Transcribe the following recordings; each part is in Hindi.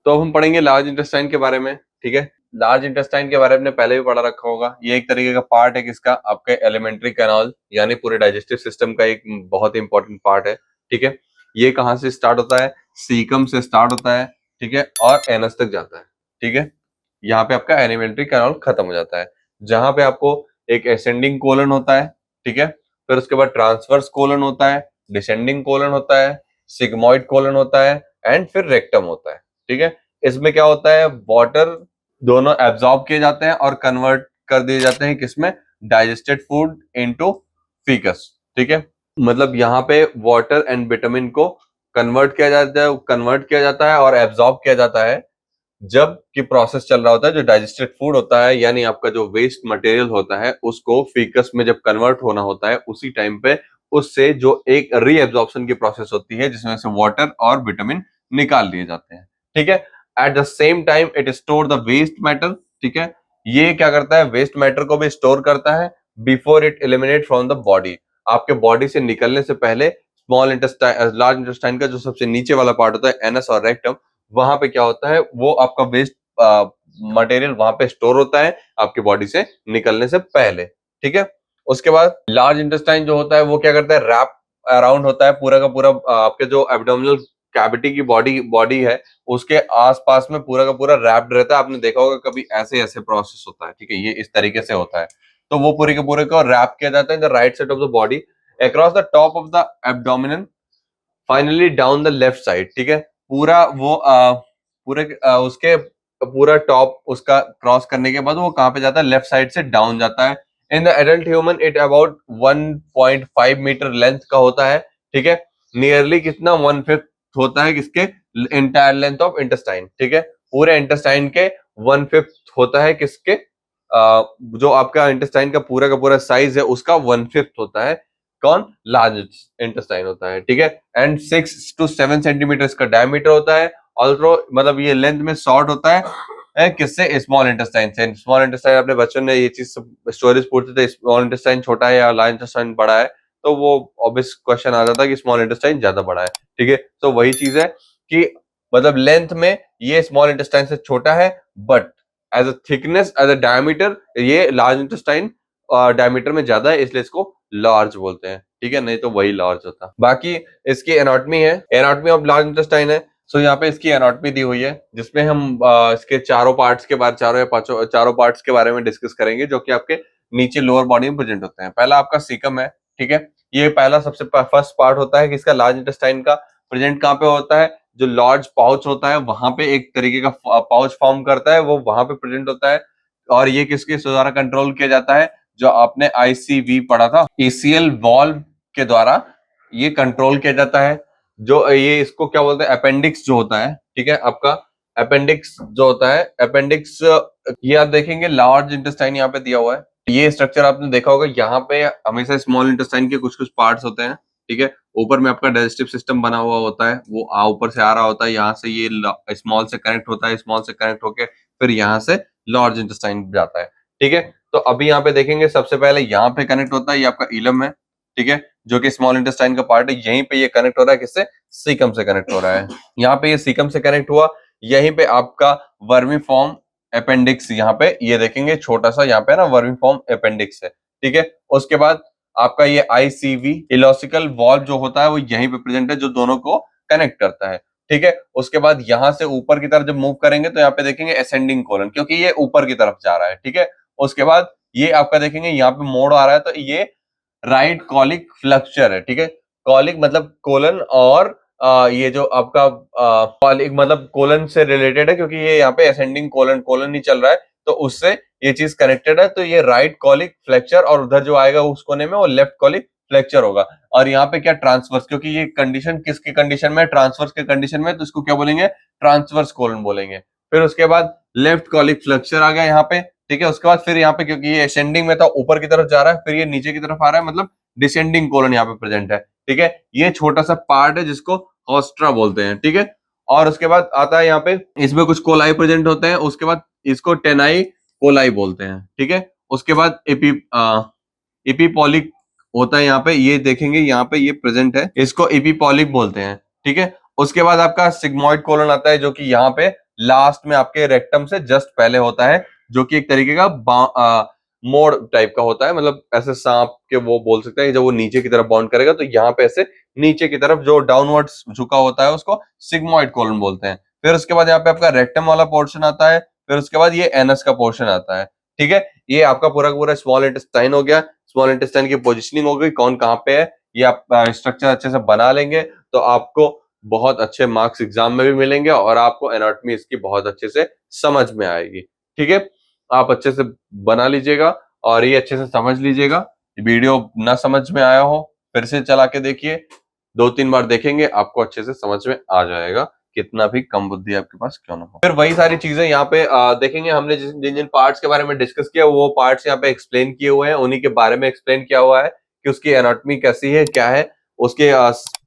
तो अब हम पढ़ेंगे लार्ज इंटेस्टाइन के बारे में, ठीक है। लार्ज इंटेस्टाइन के बारे में पहले भी पढ़ा रखा होगा। ये एक तरीके का पार्ट है किसका, आपके एलिमेंट्री कैनाल यानी पूरे डाइजेस्टिव सिस्टम का एक बहुत इंपॉर्टेंट पार्ट है, ठीक है। ये कहाँ से स्टार्ट होता है, सीकम से स्टार्ट होता है, ठीक है, और एनस तक जाता है, ठीक है। यहाँ पे आपका एलिमेंट्री कैनाल खत्म हो जाता है, जहां पे आपको एक असेंडिंग कोलन होता है, ठीक है। फिर उसके बाद ट्रांसवर्स कोलन होता है, डिसेंडिंग कोलन होता है, सिग्मॉइड कोलन होता है, एंड फिर रेक्टम होता है, ठीक है। इसमें क्या होता है, वाटर दोनों एब्जॉर्ब किए जाते हैं और कन्वर्ट कर दिए जाते हैं किसमें, डाइजेस्टेड फूड इनटू फीकस, ठीक है। मतलब यहाँ पे वाटर एंड विटामिन को कन्वर्ट किया जाता है और एब्जॉर्ब किया जाता है जब कि प्रोसेस चल रहा होता है, जो डाइजेस्टेड फूड होता है यानी आपका जो वेस्ट मटेरियल होता है उसको फीकस में जब कन्वर्ट होना होता है, उसी टाइम पे उससे जो एक रीएब्जॉर्प्शन की प्रोसेस होती है जिसमें से वाटर और विटामिन निकाल लिए जाते हैं, ठीक है। At the same time it store the waste matter, ठीक है। ये क्या करता है, वेस्ट मैटर को भी स्टोर करता है before it eliminate from the body. आपके बॉडी से निकलने से पहले स्मॉल इंटेस्टाइन, लार्ज इंटेस्टाइन का जो सबसे नीचे वाला पार्ट होता है एनस और रेक्टम, वहां पे क्या होता है, वो आपका वेस्ट मटेरियल वहां पे स्टोर होता है आपकी बॉडी से निकलने से पहले, ठीक है। उसके बाद लार्ज इंटेस्टाइन जो होता है वो क्या करता है, रैप अराउंड होता है पूरा का पूरा, आपके जो एब्डोमिनल कैविटी की बॉडी है उसके आसपास में पूरा का पूरा रैप्ड रहता है। आपने देखा होगा कभी ऐसे ऐसे प्रोसेस होता है, ठीक है, ये इस तरीके से होता है। तो वो पूरे के पूरे को रैप किया जाता है in the right side of the body across the top of the abdominal, finally down the left side, ठीक है। पूरा वो पूरे उसके पूरा टॉप उसका क्रॉस करने के बाद वो कहां पे जाता है, लेफ्ट साइड से डाउन जाता है। In the adult human it about 1.5 metre length का होता है, ठीक है। नियरली कितना, 1/5 होता है किसके, इंटायर लेंथ ऑफ इंटेस्टाइन, ठीक है। पूरे इंटेस्टाइन के 1/5 होता है किसके, जो आपका इंटेस्टाइन का पूरा साइज है उसका 1/5 होता है कौन, लार्ज इंटेस्टाइन होता है, ठीक है। एंड 6 to 7 सेंटीमीटर इसका डायमीटर होता है। ऑल्सो मतलब ये लेंथ में शॉर्ट होता है किससे, स्मॉल इंटेस्टाइन से। स्मॉल इंटेस्टाइन अपने बच्चों ने ये चीज स्टोरीज पूछते थे, स्मॉल इंटेस्टाइन छोटा है या लार्ज इंटेस्टाइन बड़ा है, तो वो ऑब्वियस क्वेश्चन आ जाता है कि स्मॉल इंटेस्टाइन ज्यादा बड़ा है, ठीक है। तो वही चीज है कि मतलब लेंथ में ये स्मॉल इंटेस्टाइन से छोटा है, but as a thickness, as a diameter ये लार्ज इंटेस्टाइन डायमीटर में ज्यादा है, इसलिए इसको लार्ज बोलते हैं, ठीक है। नहीं तो वही लार्ज होता। बाकी इसकी एनाटॉमी है, एनाटॉमी ऑफ लार्ज इंटेस्टाइन है। सो यहाँ पे इसकी एनाटॉमी दी हुई है जिसमें हम इसके चारों पार्ट्स के बारे, चारों या पांचों चारों पार्ट्स के बारे में डिस्कस करेंगे जो कि आपके नीचे लोअर बॉडी में प्रेजेंट होते हैं। पहला आपका सीकम है, ठीक है। ये पहला सबसे फर्स्ट पार्ट होता है कि इसका लार्ज इंटेस्टाइन का प्रेजेंट कहाँ पे होता है, जो लार्ज पाउच होता है वहां पे एक तरीके का पाउच फॉर्म करता है, वो वहां पे प्रेजेंट होता है। और ये किसके द्वारा कंट्रोल किया जाता है, जो आपने आईसीवी पढ़ा था, ईसीएल वॉल्व के द्वारा ये कंट्रोल किया जाता है। जो ये इसको क्या बोलते हैं, अपेंडिक्स जो होता है, ठीक है। आपका अपेंडिक्स जो होता है, अपेंडिक्स ये आप देखेंगे लार्ज इंटेस्टाइन यहाँ पे दिया हुआ है। ये स्ट्रक्चर आपने देखा होगा, यहाँ पे हमेशा स्मॉल इंटेस्टाइन के कुछ कुछ पार्ट्स होते हैं, ठीक है। ऊपर में आपका डाइजेस्टिव सिस्टम बना हुआ होता है, वो ऊपर से आ रहा होता है, यहाँ से ये स्मॉल से कनेक्ट होता है, स्मॉल से कनेक्ट होके फिर यहाँ से लार्ज इंटेस्टाइन जाता है, ठीक है। तो अभी यहाँ पे देखेंगे सबसे पहले यहाँ पे कनेक्ट होता है, ये आपका इलम है, ठीक है, जो कि स्मॉल इंटेस्टाइन का पार्ट है। यहीं पे ये कनेक्ट हो रहा है किससे, सीकम से कनेक्ट हो रहा है। यहाँ पे ये सीकम से कनेक्ट हुआ, यहीं पे आपका वर्मीफॉर्म अपेंडिक्स, यहाँ पे ये देखेंगे छोटा सा यहाँ पे ना वर्मीफॉर्म अपेंडिक्स है, ठीक है। उसके बाद आपका ये आईसीवी इलोसिकल वॉल्व जो होता है वो यहीं पे प्रेजेंट है, जो दोनों को कनेक्ट करता है, ठीक है। उसके बाद यहाँ से ऊपर की तरफ जब मूव करेंगे तो यहाँ पे देखेंगे असेंडिंग कोलन, क्योंकि ये ऊपर की तरफ जा रहा है, ठीक है। उसके बाद ये आपका देखेंगे यहाँ पे मोड़ आ रहा है, तो ये राइट कॉलिक फ्लक्चर है, ठीक है। कॉलिक मतलब कोलन, और ये जो आपका कॉलिक मतलब कोलन से रिलेटेड है, क्योंकि ये यहाँ पे असेंडिंग कोलन कोलन नहीं चल रहा है, तो उससे ये चीज कनेक्टेड है। तो ये राइट कॉलिक फ्लेक्चर, और उधर जो आएगा उस कोने में वो लेफ्ट कॉलिक फ्लेक्चर होगा। और यहाँ पे क्या, ट्रांसवर्स, क्योंकि ये कंडीशन किसकी कंडीशन में, ट्रांसवर्स के कंडीशन में, तो इसको क्या बोलेंगे, ट्रांसवर्स कोलन बोलेंगे। फिर उसके बाद लेफ्ट कॉलिक फ्लेक्चर आ गया यहाँ पे, ठीक है। उसके बाद फिर यहाँ पे क्योंकि ये असेंडिंग में था, ऊपर की तरफ जा रहा है, फिर ये नीचे की तरफ आ रहा है, मतलब डिसेंडिंग कोलन यहाँ पे प्रेजेंट है, ठीक है। ये छोटा सा पार्ट है जिसको हॉस्ट्रा बोलते हैं, ठीक है। और उसके बाद आता है यहाँ पे, इसमें कुछ कोलाई प्रेजेंट होते हैं, उसके बाद इसको टेनाई कोलाई बोलते हैं, ठीक है। उसके बाद एपीपॉलिक होता है यहाँ पे, ये देखेंगे यहाँ पे ये प्रेजेंट है, इसको एपीपॉलिक बोलते हैं, ठीक है। उसके बाद आपका सिग्मॉइड कोलन आता है, जो कि यहाँ पे लास्ट में आपके रेक्टम से जस्ट पहले होता है, जो कि एक तरीके का मोड़ टाइप का होता है, मतलब ऐसे सांप के वो बोल सकते हैं, जब वो नीचे की तरफ बाउंड करेगा तो यहाँ पे ऐसे नीचे की तरफ जो डाउनवर्ड्स झुका होता है उसको सिग्मोइड कोलन बोलते हैं। फिर उसके बाद यहाँ पे आपका रेक्टम वाला पोर्शन आता है, फिर उसके बाद ये एनस का पोर्शन आता है। ठीक है, ये आपका पूरा का पूरा स्मॉल इंटेस्टाइन हो गया। स्मॉल इंटेस्टाइन की पोजिशनिंग हो गई, कौन कहाँ पे है, ये आप स्ट्रक्चर अच्छे से बना लेंगे तो आपको बहुत अच्छे मार्क्स एग्जाम में भी मिलेंगे और आपको एनाटॉमी इसकी बहुत अच्छे से समझ में आएगी। ठीक है, आप अच्छे से बना लीजिएगा और ये अच्छे से समझ लीजिएगा। वीडियो ना समझ में आया हो फिर से चला के देखिए, 2-3 बार देखेंगे आपको अच्छे से समझ में आ जाएगा, कितना भी कम बुद्धि आपके पास क्यों ना हो। फिर वही सारी चीजें यहाँ पे देखेंगे, हमने जिन जिन पार्ट्स के बारे में डिस्कस किया वो पार्ट्स यहाँ पे एक्सप्लेन किए हुए हैं, उन्हीं के बारे में एक्सप्लेन किया हुआ है कि उसकी एनाटॉमी कैसी है, क्या है, उसके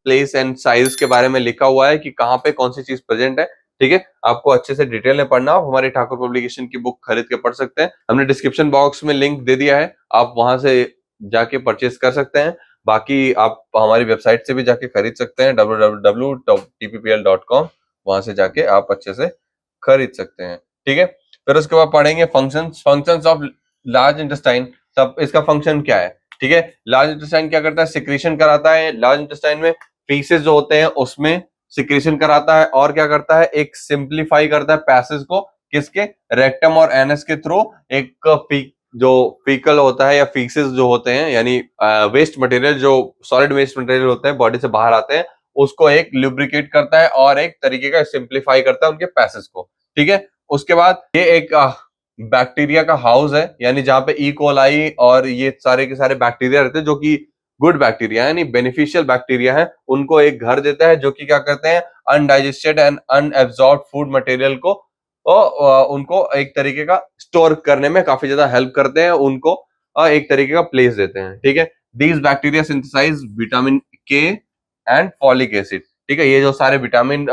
प्लेस एंड साइज के बारे में लिखा हुआ है कि कहाँ पे कौन सी चीज प्रेजेंट है। ठीक है, आपको अच्छे से डिटेल में पढ़ना, आप हमारी ठाकुर पब्लिकेशन की बुक खरीद के पढ़ सकते हैं, हमने डिस्क्रिप्शन बॉक्स में लिंक दे दिया है, आप वहां से जाके परचेज कर सकते हैं। बाकी आप हमारी वेबसाइट से भी जाके खरीद सकते हैं www.tppl.com, वहां से जाके आप अच्छे से खरीद सकते हैं। ठीक है, फिर उसके बाद पढ़ेंगे फंक्शंस ऑफ लार्ज इंटेस्टाइन। तब इसका फंक्शन क्या है? ठीक है, लार्ज इंटेस्टाइन क्या करता है? सिक्रीशन कराता है। लार्ज इंटेस्टाइन में फीसेस जो होते हैं उसमें सिक्रीशन कराता है, और क्या करता है, एक सिंप्लीफाई करता है पैसेज को, किसके? रेक्टम और एनस के थ्रू। एक जो फीकल होता है या फीसेस जो होते हैं, यानी वेस्ट मटेरियल, जो सॉलिड वेस्ट मटेरियल होते हैं बॉडी से बाहर आते हैं, उसको एक लुब्रिकेट करता है और एक तरीके का सिंप्लीफाई करता है उनके पैसेज को। ठीक है, उसके बाद ये एक बैक्टीरिया का हाउस है, यानी जहां पे ई कोलाई और ये सारे के सारे बैक्टीरिया रहते हैं जो कि गुड बैक्टीरिया यानी बेनिफिशियल बैक्टीरिया है, उनको एक घर देता है, जो कि क्या करते हैं, undigested and unabsorbed food material को उनको एक तरीके का स्टोर करने में काफी ज्यादा हेल्प करते हैं, उनको एक तरीके का प्लेस देते हैं। ठीक है, दीज बैक्टीरिया सिंथेसाइज विटामिन के एंड फॉलिक एसिड। ठीक है, ये जो सारे विटामिन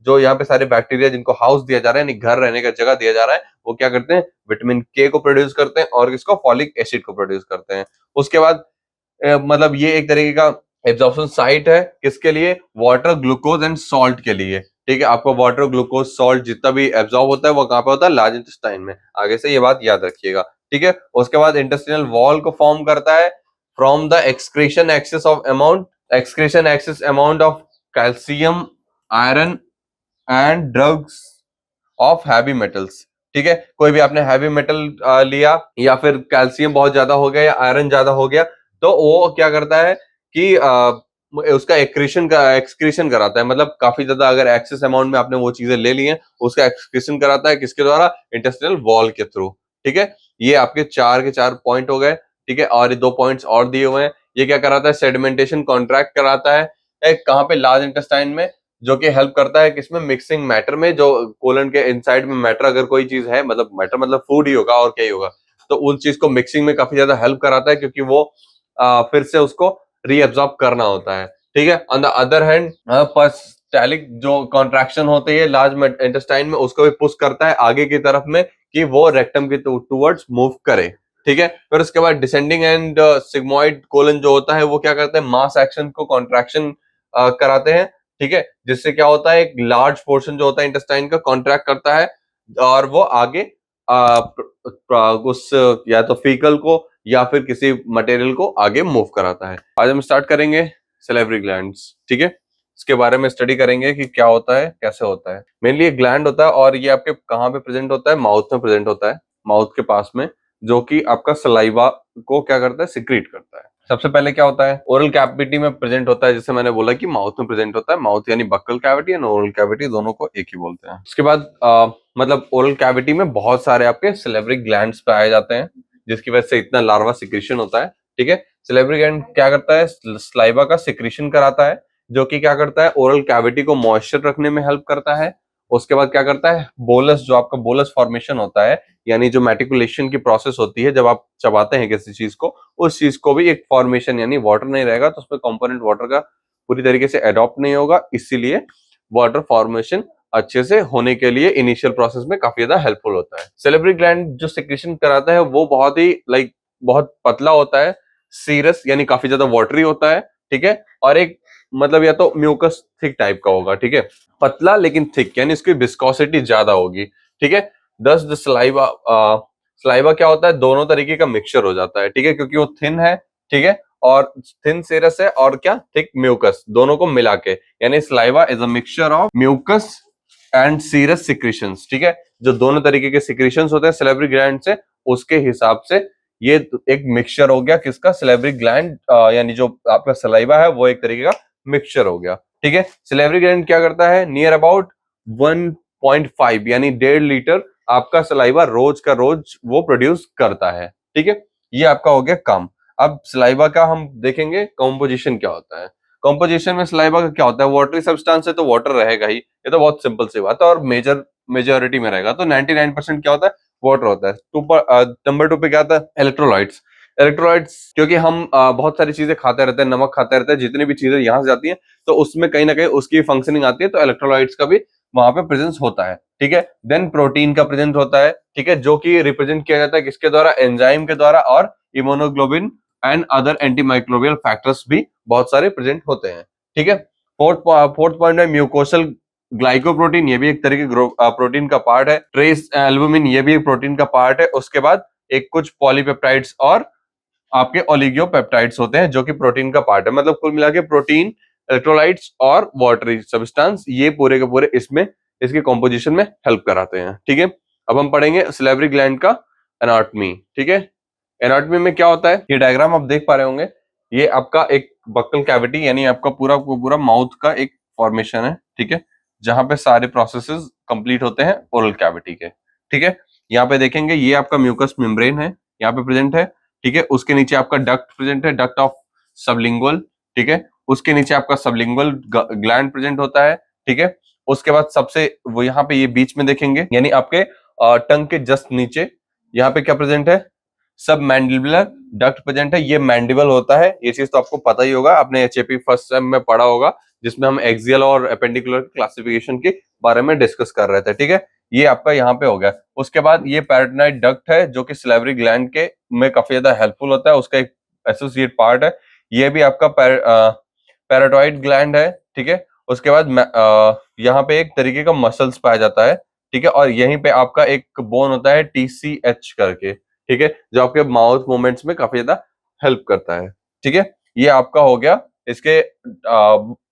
जो यहाँ पे सारे बैक्टीरिया जिनको हाउस दिया जा रहा है, यानी घर रहने का जगह दिया जा रहा है, वो क्या करते हैं, विटामिन के को प्रोड्यूस करते हैं और इसको फॉलिक एसिड को प्रोड्यूस करते हैं। उसके बाद मतलब ये एक तरीके का एब्जॉर्प्शन साइट है, किसके लिए? वाटर, ग्लूकोज एंड सॉल्ट के लिए। ठीक है, आपको वाटर, ग्लूकोज, सॉल्ट जितना भी एब्जॉर्ब होता है वो कहाँ पे होता है? लार्ज इंटेस्टाइन में। आगे से ये बात याद रखिएगा। ठीक है, उसके बाद इंटेस्टिनल वॉल को फॉर्म करता है from the excretion excess amount of calcium, iron and drugs of heavy metals. ठीक है, कोई भी आपने हैवी मेटल लिया या फिर कैल्शियम बहुत ज्यादा हो गया या आयरन ज्यादा हो गया, तो वो क्या करता है कि उसका एक्सक्रीशन कराता है, मतलब काफी ज्यादा अगर एक्सेस अमाउंट में आपने वो चीजें ले ली हैं, उसका एक्सक्रीशन कराता है, किसके द्वारा? इंटेस्टिनल वॉल के थ्रू। ठीक है, ये आपके 4 के 4 पॉइंट हो गए। ठीक है, और ये 2 पॉइंट्स और दिए हुए हैं। ये क्या कराता है? सेडिमेंटेशन कॉन्ट्रैक्ट कराता है कहाँ पे? लार्ज इंटेस्टाइन में, जो कि हेल्प करता है किसमें? मिक्सिंग मैटर में। जो कोलन के इनसाइड में मैटर अगर कोई चीज है, मतलब मैटर मतलब फूड ही होगा और क्या ही होगा, तो उन चीज को मिक्सिंग में काफी ज्यादा हेल्प कराता है, क्योंकि वो फिर से उसको रीअब्सॉर्ब करना होता है। ठीक है, on the other hand peristaltic जो कॉन्ट्रैक्शन होती है लार्ज इंटेस्टाइन में, उसको भी पुश करता है आगे की तरफ में कि वो रेक्टम के टूवर्ड्स मूव करे। ठीक है, फिर उसके बाद डिसेंडिंग एंड सिग्मोइड कोलन जो होता है वो क्या करते हैं? मास एक्शन को कॉन्ट्रैक्शन कराते हैं। ठीक है, जिससे क्या होता है, एक लार्ज पोर्शन जो होता है इंटेस्टाइन का कॉन्ट्रैक्ट करता है और वो आगे उस या तो फीकल को या फिर किसी मटेरियल को आगे मूव कराता है। आज हम स्टार्ट करेंगे सैलिवरी ग्लैंड्स। ठीक है, इसके बारे में स्टडी करेंगे कि क्या होता है, कैसे होता है। मेनली एक ग्लैंड होता है और ये आपके कहाँ पे प्रेजेंट होता है? माउथ में प्रेजेंट होता है, माउथ के पास में, जो कि आपका सलाइवा को क्या करता है? सिक्रीट करता है। सबसे पहले क्या होता है? ओरल कैविटी में प्रेजेंट होता है, जैसे मैंने बोला कि माउथ में प्रेजेंट होता है। माउथ यानी buccal cavity and oral cavity दोनों को एक ही बोलते हैं। उसके बाद मतलब ओरल कैविटी में बहुत सारे आपके सैलिवरी ग्लैंड्स पाए जाते हैं, जिसकी वजह से इतना लार्वा सिक्रीशन होता है। ठीक है, सैलिवरी ग्लैंड क्या करता है? सलाइवा का सिक्रीशन कराता है, जो कि क्या करता है? ओरल कैविटी को मॉइस्चर रखने में हेल्प करता है। उसके बाद क्या करता है? बोलस, जो आपका बोलस फॉर्मेशन होता है, यानी जो मेटिकुलेशन की प्रोसेस होती है जब आप चबाते हैं किसी चीज को, उस चीज को भी एक फॉर्मेशन, यानी वाटर नहीं रहेगा तो उसमें कंपोनेंट वाटर का पूरी तरीके से एडॉप्ट नहीं होगा, इसीलिए वाटर फॉर्मेशन अच्छे से होने के लिए इनिशियल प्रोसेस में काफी ज्यादा हेल्पफुल होता है। सैलिवरी ग्लैंड जो सिक्रीशन कराता है वो बहुत ही बहुत पतला होता है, सीरस यानी काफी ज्यादा वाटरी होता है। ठीक है, और एक मतलब या तो म्यूकस थिक टाइप का होगा, ठीक है, पतला लेकिन थिक, यानी इसकी विस्कोसिटी ज्यादा होगी, ठीक है। दस द सलाइवा, सलाइवा क्या होता है, दोनों तरीके का मिक्सचर हो जाता है, ठीक है, क्योंकि वो थिन है, ठीक है, और थिन सेरस है, और क्या, थिक म्यूकस, दोनों को मिला के, यानी saliva is a mixture of mucus and serous secretions, ठीक है, जो दोनों तरीके के सिक्रीशंस होते हैं सिलेब्री ग्लैंड से, उसके हिसाब से ये एक मिक्सचर हो गया किसका, सिलेब्री ग्लैंड, यानी जो आपका सलाइवा है वो एक तरीके का मिक्सचर हो गया, ठीक है। सिलेब्री ग्लैंड क्या करता है, नियर अबाउट 1.5 यानी 1.5 लीटर आपका सलाइवा रोज का रोज वो प्रोड्यूस करता है, ठीक है। ये आपका हो गया काम। अब सलाइवा का हम देखेंगे कॉम्पोजिशन क्या होता है। कॉम्पोजिशन में सलाइवा का क्या होता है, वाटरी सब्सटेंस है तो वाटर रहेगा ही, ये तो बहुत सिंपल सी बात है, और मेजोरिटी में रहेगा, तो 99% क्या होता है, वाटर होता है। नंबर 2 पे क्या आता है, इलेक्ट्रोलाइट्स। इलेक्ट्रोलाइट्स क्योंकि हम बहुत सारी चीजें खाते रहते हैं, नमक खाते रहते हैं, जितनी भी चीजें यहाँ से जाती हैं तो उसमें कहीं ना कहीं उसकी फंक्शनिंग आती है, तो इलेक्ट्रोलाइट्स का भी वहां पे प्रेजेंस होता है, ठीक है। देन प्रोटीन का प्रेजेंट होता है, ठीक है, जो कि रिप्रेजेंट किया जाता है किसके द्वारा, एंजाइम के द्वारा, और immunoglobulin and other antimicrobial factors भी बहुत सारे प्रेजेंट होते हैं, ठीक है। फोर्थ पॉइंट है म्यूकोसल ग्लाइकोप्रोटीन, ये भी एक तरह के प्रोटीन का पार्ट है। ट्रेस एल्बुमिन, ये भी एक प्रोटीन का पार्ट है। उसके बाद एक कुछ पॉलीपेप्टाइड्स और आपके ओलिगोपेप्टाइड्स होते हैं जो कि प्रोटीन का पार्ट है। मतलब कुल मिला के प्रोटीन, इलेक्ट्रोलाइट्स और वाटरी सब्सटेंस, ये पूरे के पूरे इसमें इसके कॉम्पोजिशन में हेल्प कराते हैं, ठीक है। अब हम पढ़ेंगे सिलेब्री ग्लैंड का एनाटॉमी, ठीक है। एनाटॉमी में क्या होता है, ये डायग्राम आप देख पा रहे होंगे, ये आपका एक बक्कल कैविटी यानी आपका पूरा पूरा माउथ का एक फॉर्मेशन है, ठीक है, जहां पे सारे प्रोसेसेस कंप्लीट होते हैं ओरल कैविटी के, ठीक है। यहाँ पे देखेंगे ये आपका म्यूकस मेम्ब्रेन है, यहाँ पे प्रेजेंट है, ठीक है। उसके नीचे आपका डक्ट प्रेजेंट है, डक्ट ऑफ सबलिंगुअल, ठीक है। उसके नीचे आपका सबलिंगुअल ग्लैंड प्रेजेंट होता है, ठीक है। उसके बाद सबसे वो यहाँ पे ये बीच में देखेंगे, यानी आपके टंग के जस्ट नीचे यहाँ पे क्या प्रेजेंट है, सब मैंडिबुलर डक्ट प्रेजेंट है, ये मैंडिबल होता है, ये चीज तो आपको पता ही होगा, आपने एचएपी फर्स्ट सेम में पढ़ा होगा, जिसमें हम एक्सियल और एपेंडिकुलर क्लासिफिकेशन के बारे में डिस्कस कर रहे थे, ठीक है। ये आपका यहाँ पे हो गया। उसके बाद ये पैराटोनाइड डक्ट है जो कि सिलेब्री ग्लैंड के में काफी ज्यादा हेल्पफुल होता है, उसका एक एसोसिएट पार्ट है। ये भी आपका पैराटोइड ग्लैंड है, ठीक है। उसके बाद यहाँ पे एक तरीके का मसल्स पाया जाता है, ठीक है, और यहीं पे आपका एक बोन होता है टीसीएच करके, ठीक है, जो आपके माउथ मूवमेंट्स में काफी ज्यादा हेल्प करता है, ठीक है। ये आपका हो गया इसके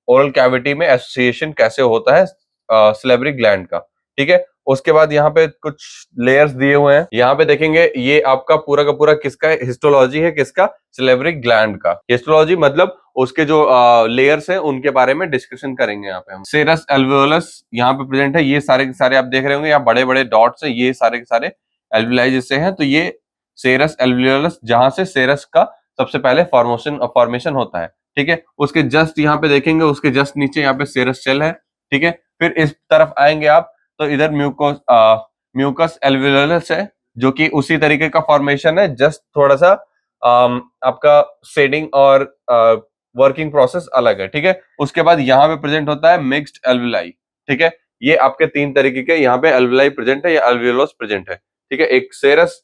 ओरल कैविटी में एसोसिएशन कैसे होता है सिलेब्री ग्लैंड का, ठीक है। उसके बाद यहाँ पे कुछ लेयर्स दिए हुए हैं, यहाँ पे देखेंगे ये आपका पूरा का पूरा किसका है, हिस्टोलॉजी है, किसका, सिलेब्री ग्लैंड का। हिस्टोलॉजी मतलब उसके जो लेयर्स हैं उनके बारे में डिस्कशन करेंगे यहाँ पे हम। सेरस एल्वियोलस यहाँ पे प्रेजेंट है, ये सारे के सारे आप देख रहे होंगे, यहाँ बड़े बड़े डॉट्स है, ये सारे के सारे एल्वियोलाई जिससे हैं, तो ये सेरस एल्वियोलस, जहां से सेरस का सबसे पहले फॉर्मेशन होता है, ठीक है। उसके जस्ट यहाँ पे देखेंगे, उसके जस्ट नीचे यहाँ पे सेरस सेल है, ठीक है। फिर इस तरफ आएंगे आप तो इधर म्यूकस एल्वियोलस है, जो कि उसी तरीके का फॉर्मेशन है, जस्ट थोड़ा सा आपका शेडिंग और वर्किंग प्रोसेस अलग है, ठीक है। उसके बाद यहाँ पे प्रेजेंट होता है मिक्स्ड एल्वियोलाई, ठीक है। ये आपके 3 तरीके के यहाँ पे एल्वियोलाई प्रेजेंट है या एल्वियोलस प्रेजेंट है, ठीक है। एक सेरस,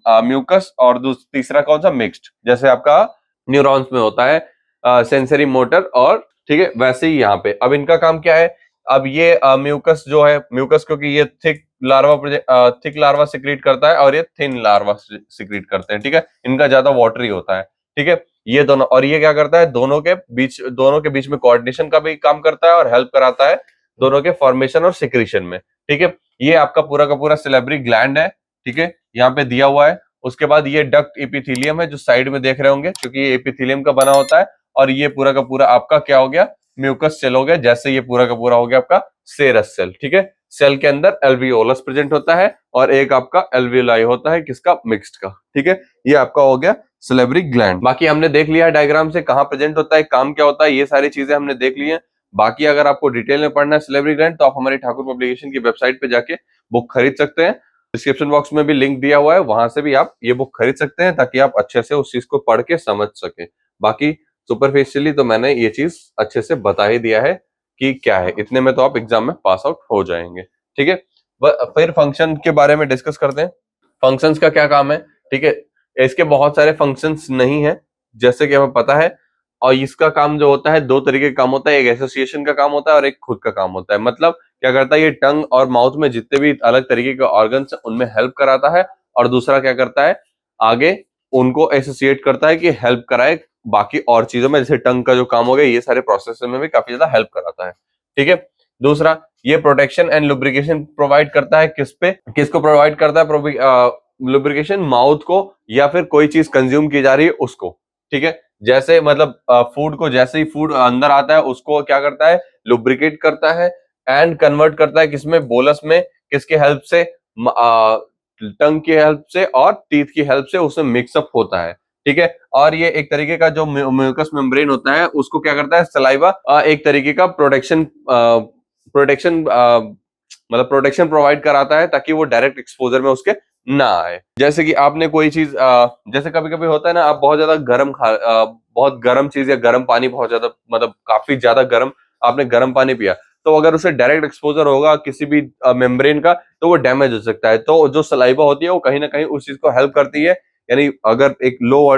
म्यूकस, और तीसरा कौन सा, मिक्स्ड, जैसे आपका न्यूरॉन्स में होता है सेंसरी मोटर, और ठीक है वैसे ही यहाँ पे। अब इनका काम क्या है, अब ये म्यूकस जो है, म्यूकस क्योंकि ये थिक लार्वा सिक्रीट करता है और ये थिन लार्वा सिक्रीट करते हैं, ठीक है। इनका ज्यादा वाटरी होता है, ठीक है। ये दोनों, और ये क्या करता है, दोनों के बीच में कोऑर्डिनेशन का भी काम करता है और हेल्प कराता है दोनों के फॉर्मेशन और सिक्रीशन में, ठीक है। ये आपका पूरा का पूरा सिलेब्री ग्लैंड है, ठीक है, यहाँ पे दिया हुआ है। उसके बाद ये डक्ट एपिथेलियम है जो साइड में देख रहे होंगे, क्योंकि ये एपिथेलियम का बना होता है, और ये पूरा का पूरा आपका क्या हो गया, म्यूकस सेल हो गया, जैसे ये पूरा का पूरा हो गया आपका सेरस सेल, ठीक है। सेल के अंदर एल्वियोलस प्रेजेंट होता है और एक आपका एल्वियोलाई होता है, किसका, मिक्स्ड का, ठीक है। ये आपका हो गया सिलेब्री ग्लैंड। बाकी हमने देख लिया है डायग्राम से कहाँ प्रेजेंट होता है, काम क्या होता है, ये सारी चीजें हमने देख ली है। बाकी अगर आपको डिटेल में पढ़ना है सिलेब्री ग्लैंड, तो आप हमारी ठाकुर पब्लिकेशन की वेबसाइट पे जाके बुक खरीद सकते हैं। डिस्क्रिप्शन बॉक्स में भी लिंक दिया हुआ है, वहां से भी आप ये बुक खरीद सकते हैं, ताकि आप अच्छे से उस चीज को पढ़ के समझ सके। बाकी सुपरफिशियली तो मैंने ये चीज अच्छे से बता ही दिया है कि क्या है, इतने में तो आप एग्जाम में पास आउट हो जाएंगे, ठीक है। फिर फंक्शन के बारे में डिस्कस करते हैं। फंक्शंस का क्या काम है, ठीक है। इसके बहुत सारे फंक्शंस नहीं है, जैसे कि हमें पता है और इसका काम जो होता है, दो तरीके का काम होता है, एक एसोसिएशन का काम होता है और एक खुद का काम होता है। मतलब क्या करता है, ये टंग और माउथ में जितने भी अलग तरीके के ऑर्गन्स हैं उनमें हेल्प कराता है, और दूसरा क्या करता है, आगे उनको एसोसिएट करता है कि हेल्प कराए बाकी और चीजों में, जैसे टंग का जो काम हो गया, ये सारे प्रोसेस में भी काफी ज्यादा हेल्प कराता है। ठीक है। दूसरा, ये प्रोटेक्शन एंड लुब्रिकेशन प्रोवाइड करता है किस पे, किसको प्रोवाइड करता है लुब्रिकेशन, माउथ को या फिर कोई चीज कंज्यूम की जा रही है उसको। ठीक है। जैसे मतलब फूड को, जैसे ही फूड अंदर आता है उसको क्या करता है, लुब्रिकेट करता है एंड कन्वर्ट करता है किसमें, बोलस में, किसके हेल्प से, टंग की हेल्प से और टीथ की हेल्प से उसमें मिक्सअप होता है। ठीक है। और ये एक तरीके का जो म्यूकस मेम्ब्रेन होता है उसको क्या करता है, सलाइवा एक तरीके का प्रोटेक्शन प्रोटेक्शन मतलब प्रोटेक्शन प्रोवाइड कराता है, ताकि वो डायरेक्ट एक्सपोजर में उसके ना आए। जैसे कि आपने कोई चीज जैसे कभी कभी होता है ना, आप बहुत ज्यादा बहुत गर्म चीज या गर्म पानी, बहुत ज्यादा मतलब काफी ज्यादा गर्म, आपने गर्म पानी पिया, तो अगर उसे डायरेक्ट एक्सपोजर होगा किसी भी मेम्ब्रेन का, तो वो डैमेज हो सकता है। तो जो सलाइवा होती है वो कहीं ना कहीं उस चीज को हेल्प करती है। यानी अगर एक low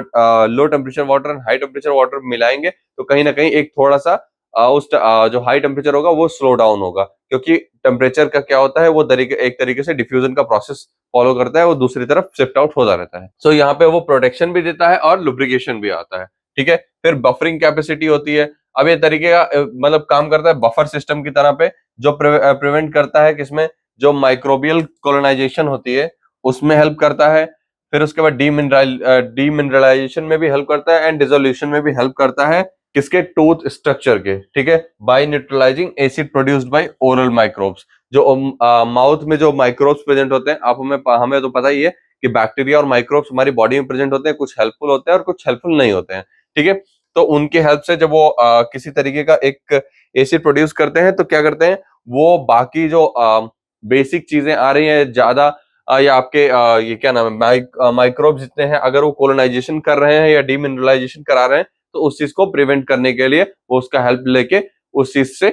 temperature water and high temperature water मिलाएंगे, तो कहीं ना कहीं एक थोड़ा सा जो हाई टेम्परेचर होगा वो स्लो डाउन होगा, क्योंकि टेम्परेचर का क्या होता है, वो एक तरीके से डिफ्यूजन का प्रोसेस फॉलो करता है, वो दूसरी तरफ शिफ्ट आउट होता रहता है। सो यहाँ पे वो प्रोटेक्शन भी देता है और लुब्रिकेशन भी आता है। ठीक है। फिर बफरिंग कैपेसिटी होती है। अब ये तरीके का मतलब काम करता है बफर सिस्टम की तरह पे, जो प्रिवेंट करता है किसमें, जो माइक्रोबियल कॉलोनाइजेशन होती है उसमें हेल्प करता है। फिर उसके बाद डीमिनरलाइजेशन में भी हेल्प करता है एंड डिसोल्यूशन में भी हेल्प करता है, किसके, टूथ स्ट्रक्चर के। ठीक है। By neutralising acid produced by oral microbes, जो माउथ में जो माइक्रोब्स प्रेजेंट होते हैं, आप हमें तो पता ही है कि बैक्टीरिया और माइक्रोब्स हमारी बॉडी में प्रेजेंट होते हैं, कुछ हेल्पफुल होते हैं और कुछ हेल्पफुल नहीं होते हैं। ठीक है। तो उनके हेल्प से जब वो किसी तरीके का एक एसिड प्रोड्यूस करते हैं, तो क्या करते हैं, वो बाकी जो बेसिक चीजें आ रही हैं ज्यादा, या आपके ये क्या नाम है, माइक्रोब जितने हैं, अगर वो कोलोनाइजेशन कर रहे हैं या डीमिनरलाइजेशन करा रहे हैं, तो उस चीज को प्रिवेंट करने के लिए वो उसका हेल्प लेके उस चीज से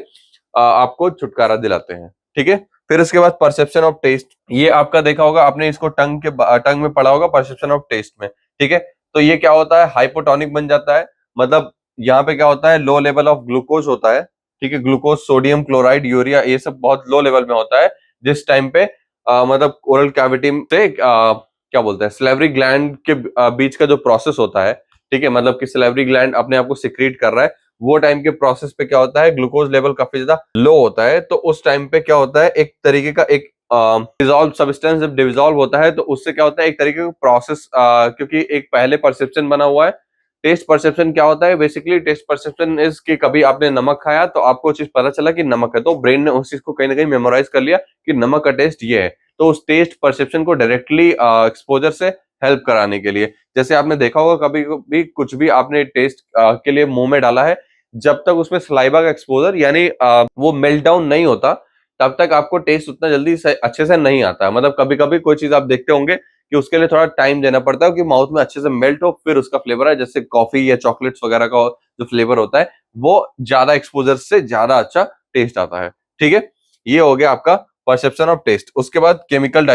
आपको छुटकारा दिलाते हैं। ठीक है। फिर उसके बाद परसेप्शन ऑफ टेस्ट, ये आपका देखा होगा आपने, इसको टंग में पढ़ा होगा, परसेप्शन ऑफ टेस्ट में। ठीक है। तो ये क्या होता है, हाइपोटोनिक बन जाता है। मतलब यहाँ पे क्या होता है, लो लेवल ऑफ ग्लूकोज होता है। ठीक है। ग्लूकोज, सोडियम क्लोराइड, यूरिया, ये सब बहुत लो लेवल में होता है, जिस टाइम पे मतलब ओरल कैविटी से क्या बोलते हैं, सलेवरी ग्लैंड के बीच का जो प्रोसेस होता है। ठीक है। मतलब कि सलेवरी ग्लैंड अपने आप को सिक्रीट कर रहा है, वो टाइम के प्रोसेस पे क्या होता है, ग्लूकोज लेवल काफी ज्यादा लो होता है। तो उस टाइम पे क्या होता है, एक तरीके का एक डिजॉल्व सब्सटेंस जब डिजॉल्व होता है, तो उससे क्या होता है, एक तरीके का प्रोसेस, क्योंकि एक पहले परसेप्शन बना हुआ है। टेस्ट परसेप्शन क्या होता है, बेसिकली टेस्ट परसेप्शन इज कि कभी आपने नमक खाया तो आपको चीज पता चला कि नमक है, तो ब्रेन ने उस चीज को कहीं ना कहीं मेमोराइज कर लिया कि नमक का टेस्ट ये है। तो उस टेस्ट परसेप्शन को डायरेक्टली एक्सपोजर से हेल्प कराने के लिए, जैसे आपने देखा होगा कभी भी कुछ भी आपने टेस्ट के लिए मुंह में डाला है, जब तक उसमें सलाइवा का एक्सपोजर यानी वो मेल्ट डाउन नहीं होता, तब तक आपको टेस्ट उतना जल्दी अच्छे से नहीं आता है। मतलब कभी कभी कोई चीज आप देखते होंगे कि उसके लिए थोड़ा टाइम देना पड़ता है कि माउथ में अच्छे से मेल्ट हो, फिर उसका फ्लेवर है। जैसे कॉफी या चॉकलेट्स वगैरह का जो फ्लेवर होता है, वो ज्यादा एक्सपोजर से ज्यादा अच्छा टेस्ट आता है। ठीक है। ये हो गया आपका परसेप्शन ऑफ टेस्ट। उसके बाद केमिकल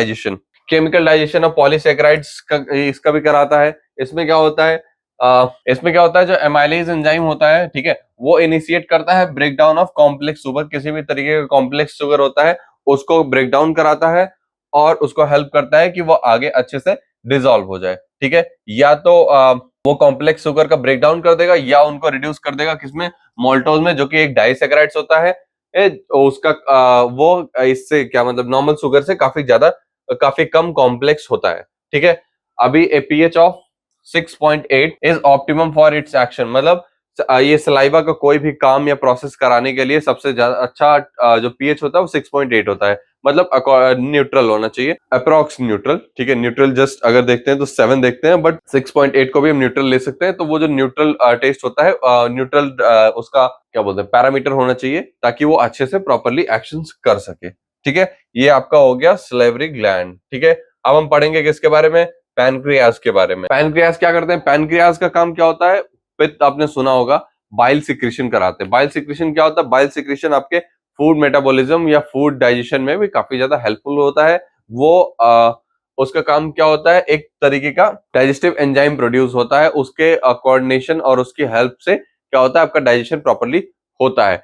डाइजेशन ऑफ पॉलीसेकेराइड्स का इसका भी कराता है। इसमें क्या होता है, जो एमाइलेज एंजाइम होता है, ठीक है, वो इनिशिएट करता है break down of complex sugar, किसी भी तरीके का कॉम्प्लेक्स शुगर होता है उसको ब्रेक डाउन कराता है, और उसको हेल्प करता है कि वो आगे अच्छे से डिसॉल्व हो जाए। ठीक है। या तो वो कॉम्प्लेक्स शुगर का ब्रेक डाउन कर देगा, या उनको रिड्यूस कर देगा किसमें, मोल्टोज में, जो कि एक डाइसेकेराइड्स होता है। उसका वो इससे क्या मतलब, नॉर्मल शुगर से काफी कम कॉम्प्लेक्स होता है। ठीक है। अभी a pH of 6.8 is optimum for its action, मतलब ये सलाइवा का कोई भी काम या प्रोसेस कराने के लिए सबसे ज्यादा अच्छा जो पीएच होता है वो 6.8 होता है। मतलब न्यूट्रल होना चाहिए, अप्रोक्स न्यूट्रल। ठीक है। न्यूट्रल जस्ट अगर देखते हैं तो 7 देखते हैं, बट 6.8 को भी हम न्यूट्रल ले सकते हैं। तो वो जो न्यूट्रल टेस्ट होता है, न्यूट्रल उसका क्या बोलते हैं, पैरामीटर होना चाहिए, ताकि वो अच्छे से प्रॉपरली एक्शंस कर सके। ठीक है। ये आपका हो गया सलेवरी ग्लैंड। ठीक है। अब हम पढ़ेंगे किसके बारे में, पैनक्रियाज के बारे में। पैनक्रियाज क्या करते हैं, पैनक्रियाज का काम क्या होता है, पित्त आपने सुना होगा, बाइल सिक्रीशन कराते हैं। बाइल सिक्रीशन क्या होता है, बाइल सिक्रीशन आपके फूड मेटाबॉलिज्म या फूड डाइजेशन में भी काफी ज्यादा हेल्पफुल होता है। वो उसका काम क्या होता है, एक तरीके का डाइजेस्टिव एंजाइम प्रोड्यूस होता है, उसके कोऑर्डिनेशन और उसकी हेल्प से क्या होता है, आपका डाइजेशन प्रॉपरली होता है।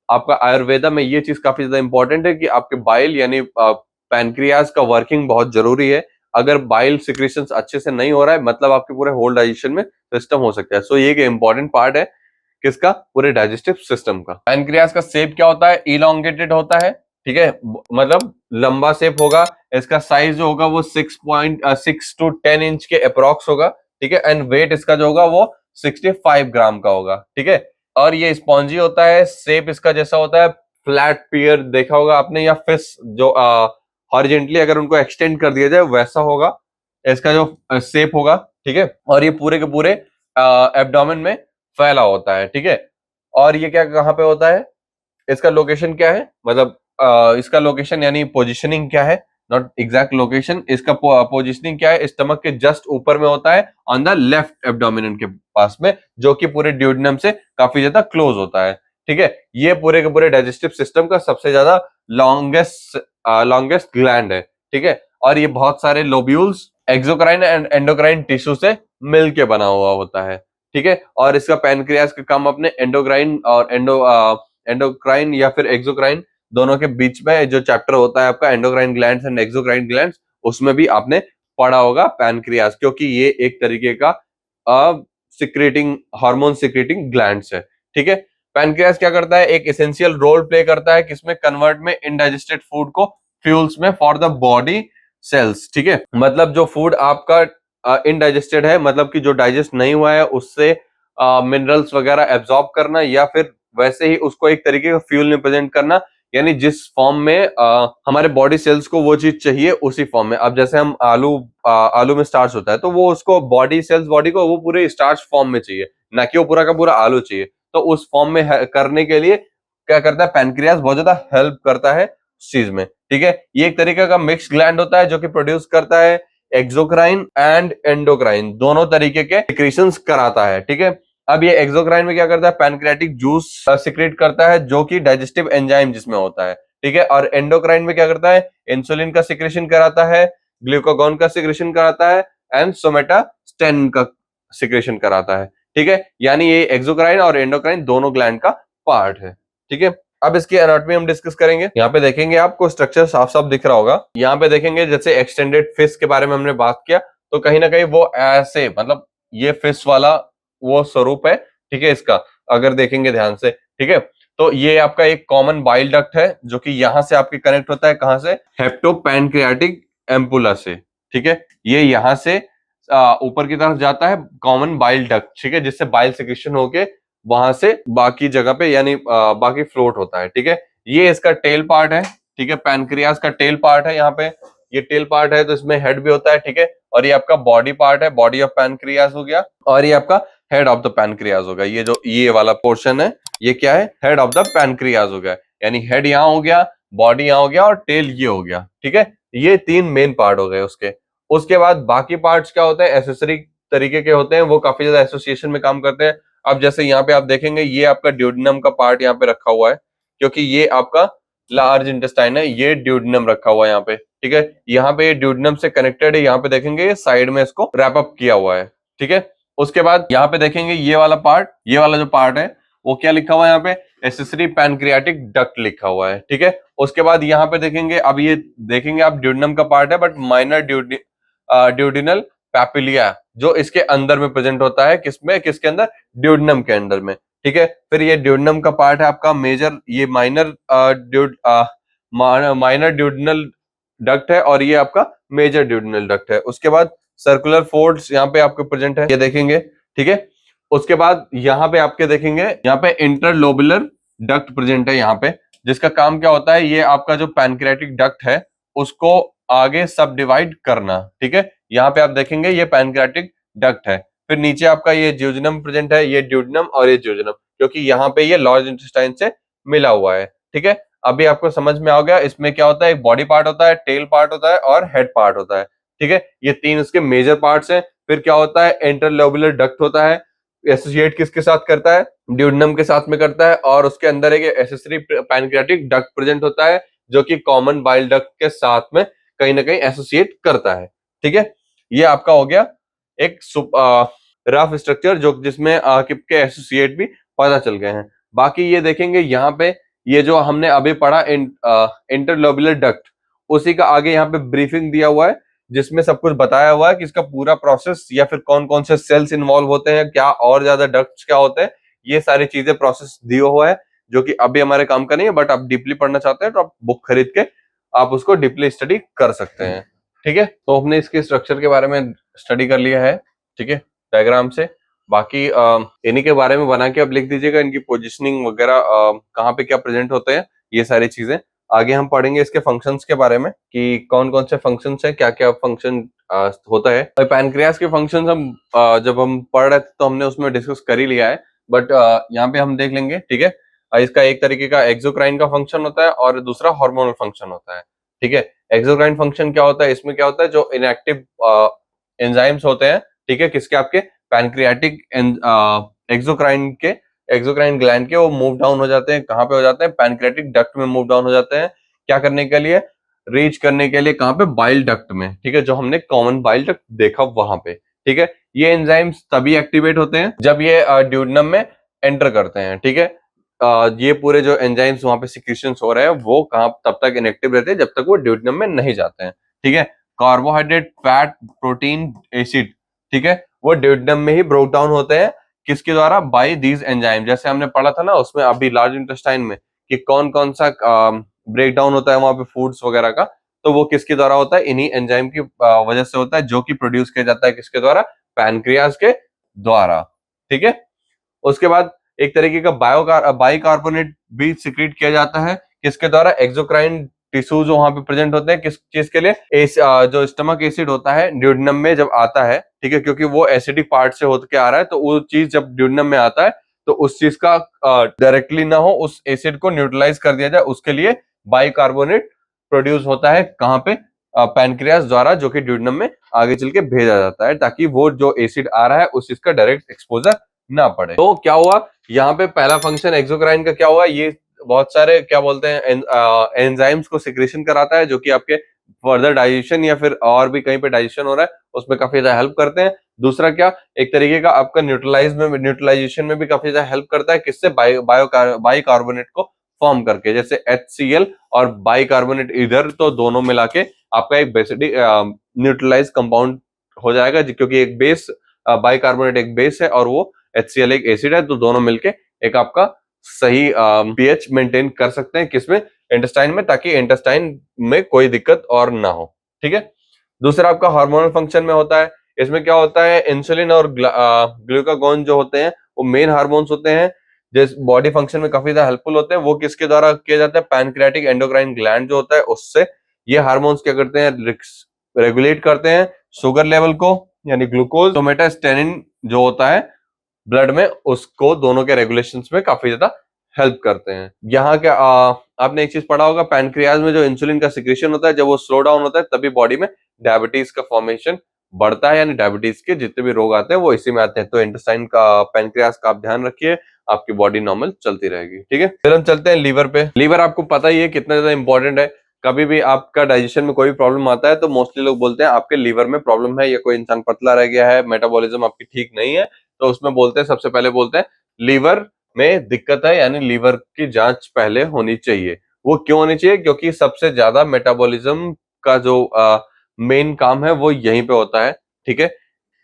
आपका आयुर्वेदा में ये चीज काफी ज्यादा इंपॉर्टेंट है कि आपके बाइल यानी पैनक्रियाज का वर्किंग बहुत जरूरी है। अगर बाइल सिक्रेशंस अच्छे से नहीं हो रहा है, मतलब आपके पूरे होल डाइजेशन में सिस्टम हो सकता है। सो ये एक इंपॉर्टेंट पार्ट है किसका, पूरे डाइजेस्टिव सिस्टम का। पैनक्रियाज का शेप क्या होता है, इलोंगेटेड होता है, ठीक है, मतलब लंबा शेप होगा। इसका साइज जो होगा वो 6.6 to 10 इंच के अप्रोक्स होगा, ठीक है। एंड वेट इसका जो होगा वो 65 ग्राम का होगा, ठीक है। और ये स्पॉन्जी होता है, शेप इसका जैसा होता है फ्लैट पियर, देखा होगा आपने, या फिश जो हॉरिजेंटली अगर उनको एक्सटेंड कर दिया जाए वैसा होगा इसका जो शेप होगा, ठीक है। और ये पूरे के पूरे एब्डोमेन में फैला होता है, ठीक है। और ये क्या कहाँ पे होता है, इसका लोकेशन क्या है, मतलब इसका लोकेशन यानी पोजीशनिंग क्या है, नॉट एग्जैक्ट लोकेशन, इसका पोजीशनिंग क्या है, स्टमक के जस्ट ऊपर में होता है, ऑन द लेफ्ट एब्डोमिन के पास में, जो कि पूरे ड्यूडेनम से काफी ज्यादा क्लोज होता है, ठीक है। ये पूरे के पूरे डाइजेस्टिव सिस्टम का सबसे ज्यादा लॉन्गेस्ट ग्लैंड है, ठीक है। और ये बहुत सारे lobules, exocrine and endocrine tissue से मिलके बना हुआ होता है, ठीक है। और इसका पैनक्रियाज का काम अपने एंडोक्राइन और एंडोक्राइन या फिर एक्सोक्राइन दोनों के बीच में जो चैप्टर होता है आपका endocrine glands and exocrine glands, उसमें भी आपने पढ़ा होगा पैनक्रियाज, क्योंकि ये एक तरीके का सिक्रेटिंग हार्मोन सिक्रेटिंग ग्लैंड्स है, ठीक है। पैनक्रियाज क्या करता है, एक एसेंशियल रोल प्ले करता है किसमें, कन्वर्ट में इनडाइजेस्टेड फूड को फ्यूल्स में फॉर द बॉडी सेल्स, ठीक है। मतलब जो फूड आपका इनडाइजेस्टेड है, मतलब कि जो डाइजेस्ट नहीं हुआ है, उससे मिनरल्स वगैरह एब्जॉर्ब करना, या फिर वैसे ही उसको एक तरीके का फ्यूल में प्रेजेंट करना, यानी जिस फॉर्म में हमारे बॉडी सेल्स को वो चीज चाहिए उसी फॉर्म में। अब जैसे हम आलू में स्टार्च होता है, तो वो उसको बॉडी सेल्स बॉडी को वो पूरे स्टार्च फॉर्म में चाहिए, ना कि वो पूरा का पूरा आलू चाहिए। तो उस फॉर्म में करने के लिए क्या करता है, पैनक्रियाज बहुत ज्यादा हेल्प करता है उस चीज में, ठीक है। ये एक तरीके का मिक्स ग्लैंड होता है जो कि प्रोड्यूस करता है एक्सोक्राइन एंड एंडोक्राइन दोनों तरीके के सिक्रीशंस कराता है, ठीक है। अब ये एक्सोक्राइन में क्या करता है, पैनक्रियाटिक जूस सिक्रेट करता है जो कि डाइजेस्टिव एंजाइम जिसमें होता है, ठीक है। और एंडोक्राइन में क्या करता है, इंसुलिन का सिक्रेशन कराता है, ग्लूकागॉन का सिक्रेशन कराता है, एंड सोमेटास्टेन का सिक्रेशन कराता है, ठीक है। यानी ये एक्सोक्राइन और एंडोक्राइन दोनों ग्लैंड का पार्ट है, ठीक है। अब इसकी एनाटॉमी हम डिस्कस करेंगे। यहाँ पे देखेंगे आपको स्ट्रक्चर साफ साफ दिख रहा होगा। यहाँ पे देखेंगे जैसे एक्सटेंडेड फिश के बारे में हमने बात किया, तो कहीं ना कहीं वो ऐसे, मतलब ये फिश वाला वो स्वरूप है, ठीक है इसका, अगर देखेंगे ध्यान से, ठीक है। तो ये आपका एक कॉमन बाइल डक्ट है जो कि यहां से आपके कनेक्ट होता है, कहां से, हेप्टोपैनक्रियाटिक एम्पुला से, ठीक है। ये यहां से ऊपर की तरफ जाता है कॉमन बाइल डक्ट, ठीक है, जिससे बाइल सिक्रेशन होके वहां से बाकी जगह पे यानी बाकी फ्लोट होता है, ठीक है। ये इसका टेल पार्ट है, ठीक है, पैनक्रियाज का टेल पार्ट है। यहाँ पे ये टेल पार्ट है तो इसमें हेड भी होता है, ठीक है। और ये आपका बॉडी पार्ट है, बॉडी ऑफ पैनक्रियाज हो गया, और ये आपका हेड ऑफ द पैनक्रियाज होगा। ये जो ये वाला पोर्शन है ये क्या है, हेड ऑफ द पैनक्रियाज हो गया, यानी हेड यहाँ हो गया, बॉडी यहाँ हो गया और टेल ये हो गया, ठीक है। ये तीन मेन पार्ट हो गए उसके। उसके बाद बाकी पार्ट्स क्या होते हैं, एसेसरी तरीके के होते हैं, वो काफी ज्यादा एसोसिएशन में काम करते हैं। अब जैसे यहाँ पे आप देखेंगे ये आपका ड्यूडेनम का पार्ट यहाँ पे रखा हुआ है, क्योंकि ये आपका लार्ज इंटेस्टाइन है, ये ड्यूडेनम रखा हुआ है यहाँ पे, ठीक है। यहाँ पे ये ड्यूडेनम से कनेक्टेड है, यहाँ पे देखेंगे साइड में इसको रैप अप किया हुआ है, ठीक है। उसके बाद यहाँ पे देखेंगे ये वाला पार्ट, ये वाला जो पार्ट है वो क्या लिखा हुआ है यहाँ पे, एसेसरी पैनक्रियाटिक डक्ट लिखा हुआ है, ठीक है। उसके बाद यहाँ पे देखेंगे, अब ये देखेंगे आप ड्यूडेनम का पार्ट है बट माइनर ड्यूडिनल पैपिलिया जो इसके अंदर में प्रेजेंट होता है, किसमें, किसके अंदर, ड्यूडेनम के अंदर में, ठीक है। फिर ये ड्यूडेनम का पार्ट है आपका मेजर, ये माइनर ड्यूडेनल डक्ट है, और ये आपका मेजर ड्यूडेनल डक्ट है। उसके बाद सर्कुलर फोर्ड्स यहाँ पे आपके प्रेजेंट है, ये देखेंगे, ठीक है। उसके बाद यहाँ पे आपके देखेंगे, यहाँ पे इंटरलोबुलर डक्ट प्रेजेंट है यहाँ पे, जिसका काम क्या होता है, ये आपका जो पैनक्रियाटिक डक्ट है उसको आगे सब डिवाइड करना, ठीक है। यहाँ पे आप देखेंगे ये पैनक्रियाटिक डक्ट है। फिर नीचे आपका ये ज्यूजनम प्रेजेंट है, ये ड्यूडेनम और ये ज्यूजनम, क्योंकि यहाँ पे ये लार्ज इंटेस्टाइन से मिला हुआ है, ठीक है। अभी आपको समझ में आ गया इसमें क्या होता है, एक बॉडी पार्ट होता है, टेल पार्ट होता है और हेड पार्ट होता है, ठीक है। ये तीन इसके मेजर पार्ट्स हैं। फिर क्या होता है, इंटरलोबुलर डक्ट होता है, एसोसिएट किसके साथ करता है, ड्यूडेनम के साथ में करता है, और उसके अंदर एक एसेसरी पैनक्रियाटिक डक्ट प्रेजेंट होता है जो कि कॉमन बाइल डक्ट के साथ में कहीं ना कहीं एसोसिएट करता है, ठीक है। ये आपका हो गया एक रफ स्ट्रक्चर जो जिसमें के एसोसिएट भी पता चल गए हैं। बाकी ये देखेंगे यहाँ पे, ये जो हमने अभी पढ़ा इंटरलोब्युलर डक्ट, उसी का आगे यहाँ पे ब्रीफिंग दिया हुआ है, जिसमें सब कुछ बताया हुआ है कि इसका पूरा प्रोसेस या फिर कौन कौन से सेल्स इन्वॉल्व होते हैं, क्या और ज्यादा डक्ट्स क्या होते हैं, ये सारी चीजें प्रोसेस दिया हुआ है, जो कि अभी हमारे काम का नहीं है, बट आप डीपली पढ़ना चाहते हैं तो आप बुक खरीद के आप उसको डीपली स्टडी कर सकते हैं। ठीक है, तो हमने इसके स्ट्रक्चर के बारे में स्टडी कर लिया है, ठीक है, डायग्राम से। बाकी इन्हीं के बारे में बना के अब लिख दीजिएगा, इनकी पोजिशनिंग वगैरह कहाँ पे क्या प्रेजेंट होते हैं, ये सारी चीजें। आगे हम पढ़ेंगे इसके फंक्शंस के बारे में कि कौन कौन से फंक्शंस हैं, क्या क्या फंक्शन होता है। और पैनक्रियास के फंक्शंस हम जब हम पढ़ रहे थे तो हमने उसमें डिस्कस कर ही लिया है, बट यहाँ पे हम देख लेंगे, ठीक है। इसका एक तरीके का एक्सोक्राइन का फंक्शन होता है और दूसरा हार्मोनल फंक्शन होता है, ठीक है। एक्सोक्राइन फंक्शन क्या होता है, इसमें क्या होता है, जो इनएक्टिव एंजाइम्स होते हैं, ठीक है, किसके, आपके पैनक्रियाटिक एक्सोक्राइन ग्लैंड के, वो मूव डाउन हो जाते हैं, कहाँ पे हो जाते हैं, पैनक्रियाटिक डक्ट में मूव डाउन हो जाते हैं। क्या करने के लिए, रीच करने के लिए, कहाँ पे, बाइल डक्ट में, ठीक है, जो हमने कॉमन बाइल डक्ट देखा वहां पे, ठीक है। ये एंजाइम्स तभी एक्टिवेट होते हैं जब ये ड्यूडेनम में एंटर करते हैं, ठीक है। ये पूरे जो एंजाइम्स वहां पे सिक्रीशंस हो रहे हैं वो कहाँ तब तक इनएक्टिव रहते हैं जब तक वो ड्यूडेनम में नहीं जाते हैं, ठीक है। कार्बोहाइड्रेट, फैट, प्रोटीन, एसिड, ठीक है, वो ड्यूडेनम में ही ब्रोक डाउन होते हैं, किसके द्वारा, बाय दीज एंजाइम। जैसे हमने पढ़ा था ना उसमें अभी लार्ज इंटेस्टाइन में कि कौन कौन सा ब्रेक डाउन होता है वहां पे फूड्स वगैरह का, तो वो किसके द्वारा होता है, इन्हीं एंजाइम की वजह से होता है, जो कि प्रोड्यूस किया जाता है किसके द्वारा, पैनक्रियाज के द्वारा, ठीक है। उसके बाद एक तरीके का बाइकार्बोनेट भी सिक्रीट किया जाता है, किसके द्वारा, एक्सोक्राइन टिश्यूज वहां पे प्रेजेंट होते हैं, किस चीज के लिए, जो स्टमक एसिड होता है ड्यूडेनम में जब आता है, ठीक है, क्योंकि वो एसिडिक पार्ट से होकर आ रहा है, तो वो चीज जब ड्यूडेनम में आता है तो उस चीज का डायरेक्टली ना हो, उस एसिड को न्यूट्रलाइज कर दिया जाए, उसके लिए बाइकार्बोनेट प्रोड्यूस होता है, कहाँ पे, पैनक्रियास द्वारा, जो कि ड्यूडेनम में आगे चल के भेजा जाता है, ताकि वो जो एसिड आ रहा है उस चीज का डायरेक्ट एक्सपोजर ना पड़े। तो क्या हुआ यहाँ पे, पहला फंक्शन एक्सोक्राइन का क्या हुआ, ये बहुत सारे क्या बोलते हैं एंजाइम्स को सिक्रेशन कराता है, जो कि आपके फर्दर डाइजेशन या फिर और भी कहीं पे डाइजेशन हो रहा है उसमें काफी ज्यादा हेल्प करते हैं। दूसरा क्या, एक तरीके का आपका न्यूट्रलाइजेशन में भी काफी ज्यादा हेल्प करता है, किससे, बाइकार्बोनेट को फॉर्म करके, जैसे HCl और बाइकार्बोनेट, इधर तो दोनों मिला के आपका एक बेसिकली न्यूट्रलाइज कंपाउंड हो जाएगा, क्योंकि एक बेस, बाइकार्बोनेट एक बेस है और वो HCl एक एसिड है, तो दोनों मिलके एक आपका सही पीएच मेंटेन कर सकते हैं, किसमें, इंटेस्टाइन में, ताकि इंटेस्टाइन में कोई दिक्कत और ना हो, ठीक है। दूसरा आपका हार्मोनल फंक्शन में होता है, इसमें क्या होता है, इंसुलिन और ग्लूकागोन जो होते हैं वो मेन हार्मोन्स होते हैं, जिस बॉडी फंक्शन में काफी ज्यादा हेल्पफुल होते हैं। वो किसके द्वारा किया जाता है, पैनक्रियाटिक एंडोक्राइन ग्लैंड जो होता है उससे। ये हार्मोन्स क्या करते हैं, रेगुलेट करते हैं शुगर लेवल को, यानी ग्लूकोज, सोमेटास्टेनिन जो होता है ब्लड में, उसको, दोनों के रेगुलेशंस में काफी ज्यादा हेल्प करते हैं। यहाँ क्या आपने एक चीज पढ़ा होगा, पैनक्रियाज में जो इंसुलिन का सिक्रेशन होता है, जब वो स्लो डाउन होता है तभी बॉडी में डायबिटीज का फॉर्मेशन बढ़ता है, यानी डायबिटीज के जितने भी रोग आते हैं वो इसी में आते हैं। तो इंटेस्टाइन का, पैनक्रियाज का आप ध्यान रखिए, आपकी बॉडी नॉर्मल चलती रहेगी, ठीक है। फिर हम चलते हैं लीवर पे। लीवर आपको पता ही है कितना ज्यादा इंपॉर्टेंट है। कभी भी आपका डाइजेशन में कोई प्रॉब्लम आता है तो मोस्टली लोग बोलते हैं आपके लीवर में प्रॉब्लम है, या कोई इंसान पतला रह गया है, मेटाबॉलिज्म आपकी ठीक नहीं है, तो उसमें बोलते हैं, सबसे पहले बोलते हैं लीवर में दिक्कत है, यानी लीवर की जांच पहले होनी चाहिए। वो क्यों होनी चाहिए, क्योंकि सबसे ज्यादा मेटाबॉलिज्म का जो मेन काम है वो यहीं पे होता है, ठीक है।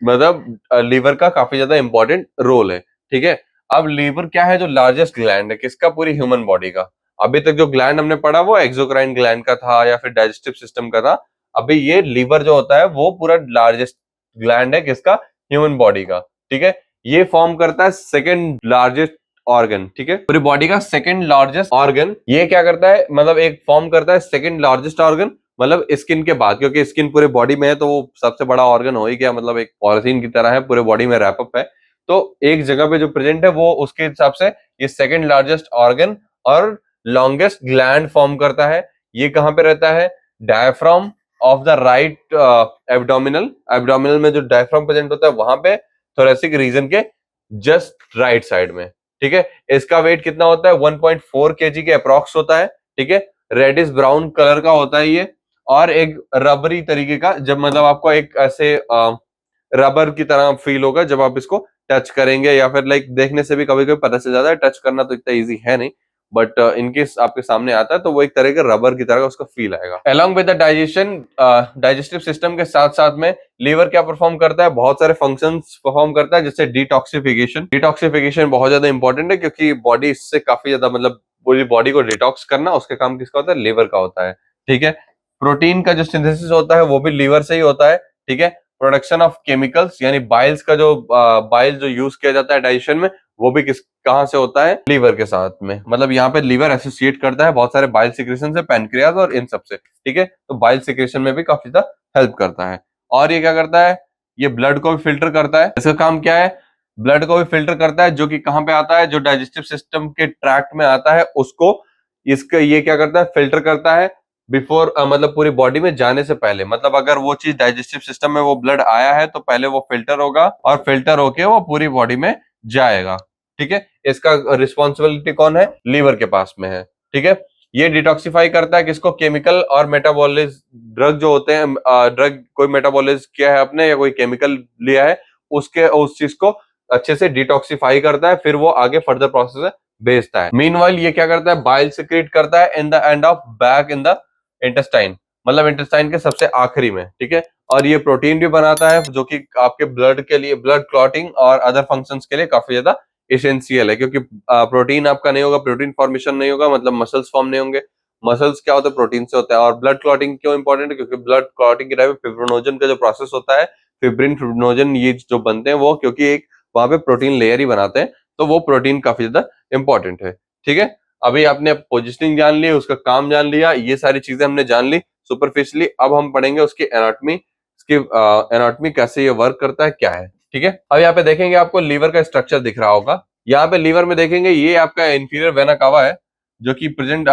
मतलब लीवर का काफी ज्यादा इंपॉर्टेंट रोल है, ठीक है। अब लीवर क्या है, जो लार्जेस्ट ग्लैंड है किसका, पूरी ह्यूमन बॉडी का। अभी तक जो ग्लैंड हमने पढ़ा वो एक्सोक्राइन ग्लैंड का था या फिर डाइजेस्टिव सिस्टम का था। अभी ये लीवर जो होता है वो पूरा लार्जेस्ट ग्लैंड है किसका, ह्यूमन बॉडी का, ठीक है। ये फॉर्म करता है सेकंड लार्जेस्ट ऑर्गन, ठीक है, पूरी बॉडी का सेकंड लार्जेस्ट ऑर्गन। ये क्या करता है, मतलब एक फॉर्म करता है सेकंड लार्जेस्ट ऑर्गन, मतलब स्किन के बाद, क्योंकि स्किन पूरे बॉडी में है तो वो सबसे बड़ा ऑर्गन हो ही गया, मतलब एक पॉलिथीन की तरह है, पूरे बॉडी में रैपअप है। तो एक जगह पे जो प्रेजेंट है वो उसके हिसाब से ये सेकंड लार्जेस्ट ऑर्गन और लॉन्गेस्ट ग्लैंड फॉर्म करता है। ये कहां पे रहता है, diaphragm of the right abdominal में जो डायफ्राम प्रेजेंट होता है वहां पे, थोरेसिक रीजन के जस्ट राइट साइड में, ठीक है। इसका वेट कितना होता है, 1.4 kg के अप्रॉक्स होता है, ठीक है। रेडिश ब्राउन कलर का होता है ये, और एक रबरी तरीके का, जब मतलब आपको एक ऐसे रबर की तरह फील होगा जब आप इसको टच करेंगे या फिर लाइक देखने से भी कभी कभी पता चल जाता है, टच करना तो इतना इजी है नहीं, बट इनकेस आपके सामने आता है तो वो एक तरह के रबर की तरह उसका फील आएगा। Along with the digestion, digestive system के साथ साथ में लीवर क्या परफॉर्म करता है, बहुत सारे फंक्शंस परफॉर्म करता है, जैसे डिटॉक्सिफिकेशन। डिटॉक्सिफिकेशन बहुत ज्यादा इंपॉर्टेंट है क्योंकि बॉडी इससे काफी ज्यादा मतलब पूरी बॉडी को डिटॉक्स करना उसके काम किसका होता है, लीवर का होता है। ठीक है, प्रोटीन का जो सिंथेसिस होता है वो भी लीवर से ही होता है। ठीक है, प्रोडक्शन ऑफ केमिकल्स यानी बाइल्स का जो बाइल जो यूज किया जाता है डाइजेशन में, वो भी किस कहां से होता है, लीवर के साथ में। मतलब यहाँ पे लीवर एसोसिएट करता है बहुत सारे बाइल सिक्रेशन से, पैनक्रियाज और इन सब से। ठीक है, तो बाइल सिक्रेशन में भी काफी ज्यादा हेल्प करता है। और ये क्या करता है, ये ब्लड को भी फिल्टर करता है। इसका काम क्या है, ब्लड को भी फिल्टर करता है, जो कि कहां पे आता है, जो डाइजेस्टिव सिस्टम के ट्रैक्ट में आता है उसको इसका ये क्या करता है, फिल्टर करता है बिफोर मतलब पूरी बॉडी में जाने से पहले। मतलब अगर वो चीज डाइजेस्टिव सिस्टम में वो ब्लड आया है तो पहले वो फिल्टर होगा और फिल्टर होके वो पूरी बॉडी में जाएगा। ठीक है, इसका रिस्पॉन्सिबिलिटी कौन है, लीवर के पास में है। ठीक है, ये डिटॉक्सिफाई करता है किसको, केमिकल और मेटाबॉलिज ड्रग जो होते हैं, ड्रग कोई मेटाबॉलिज किया है अपने या कोई केमिकल लिया है उसके उस चीज को अच्छे से डिटॉक्सिफाई करता है, फिर वो आगे फर्दर प्रोसेस भेजता है। मीनवाइल ये क्या करता है, बाइल सिक्रेट करता है in the end of back in the intestine, मतलब इंटेस्टाइन के सबसे आखिरी में। ठीक है, और ये प्रोटीन भी बनाता है जो कि आपके ब्लड के लिए, ब्लड क्लॉटिंग और अदर फंक्शंस के लिए काफी ज्यादा एसेंशियल है। क्योंकि प्रोटीन आपका नहीं होगा, प्रोटीन फॉर्मेशन नहीं होगा, मतलब मसल्स फॉर्म नहीं होंगे। मसल्स क्या होता है, प्रोटीन से होता है। और ब्लड क्लॉटिंग क्यों इंपॉर्टेंट है, क्योंकि ब्लड क्लॉटिंग के टाइम फिब्रिनोजन का जो प्रोसेस होता है, फिब्रिन फिब्रिनोजन ये जो बनते हैं वो, क्योंकि एक वहां पे प्रोटीन लेयर ही बनाते हैं, तो वो प्रोटीन काफी ज्यादा इंपॉर्टेंट है। ठीक है, अभी आपने पोजिशनिंग जान ली, उसका काम जान लिया, ये सारी चीजें हमने जान ली सुपरफिशियली। अब हम पढ़ेंगे उसकी एनाटॉमी, इसकी एनाटॉमी कैसे ये वर्क करता है, क्या है। ठीक है, अब यहाँ पे देखेंगे आपको लीवर का स्ट्रक्चर दिख रहा होगा। यहाँ पे लीवर में देखेंगे ये आपका इंफीरियर वेना कावा है, जो कि प्रेजेंट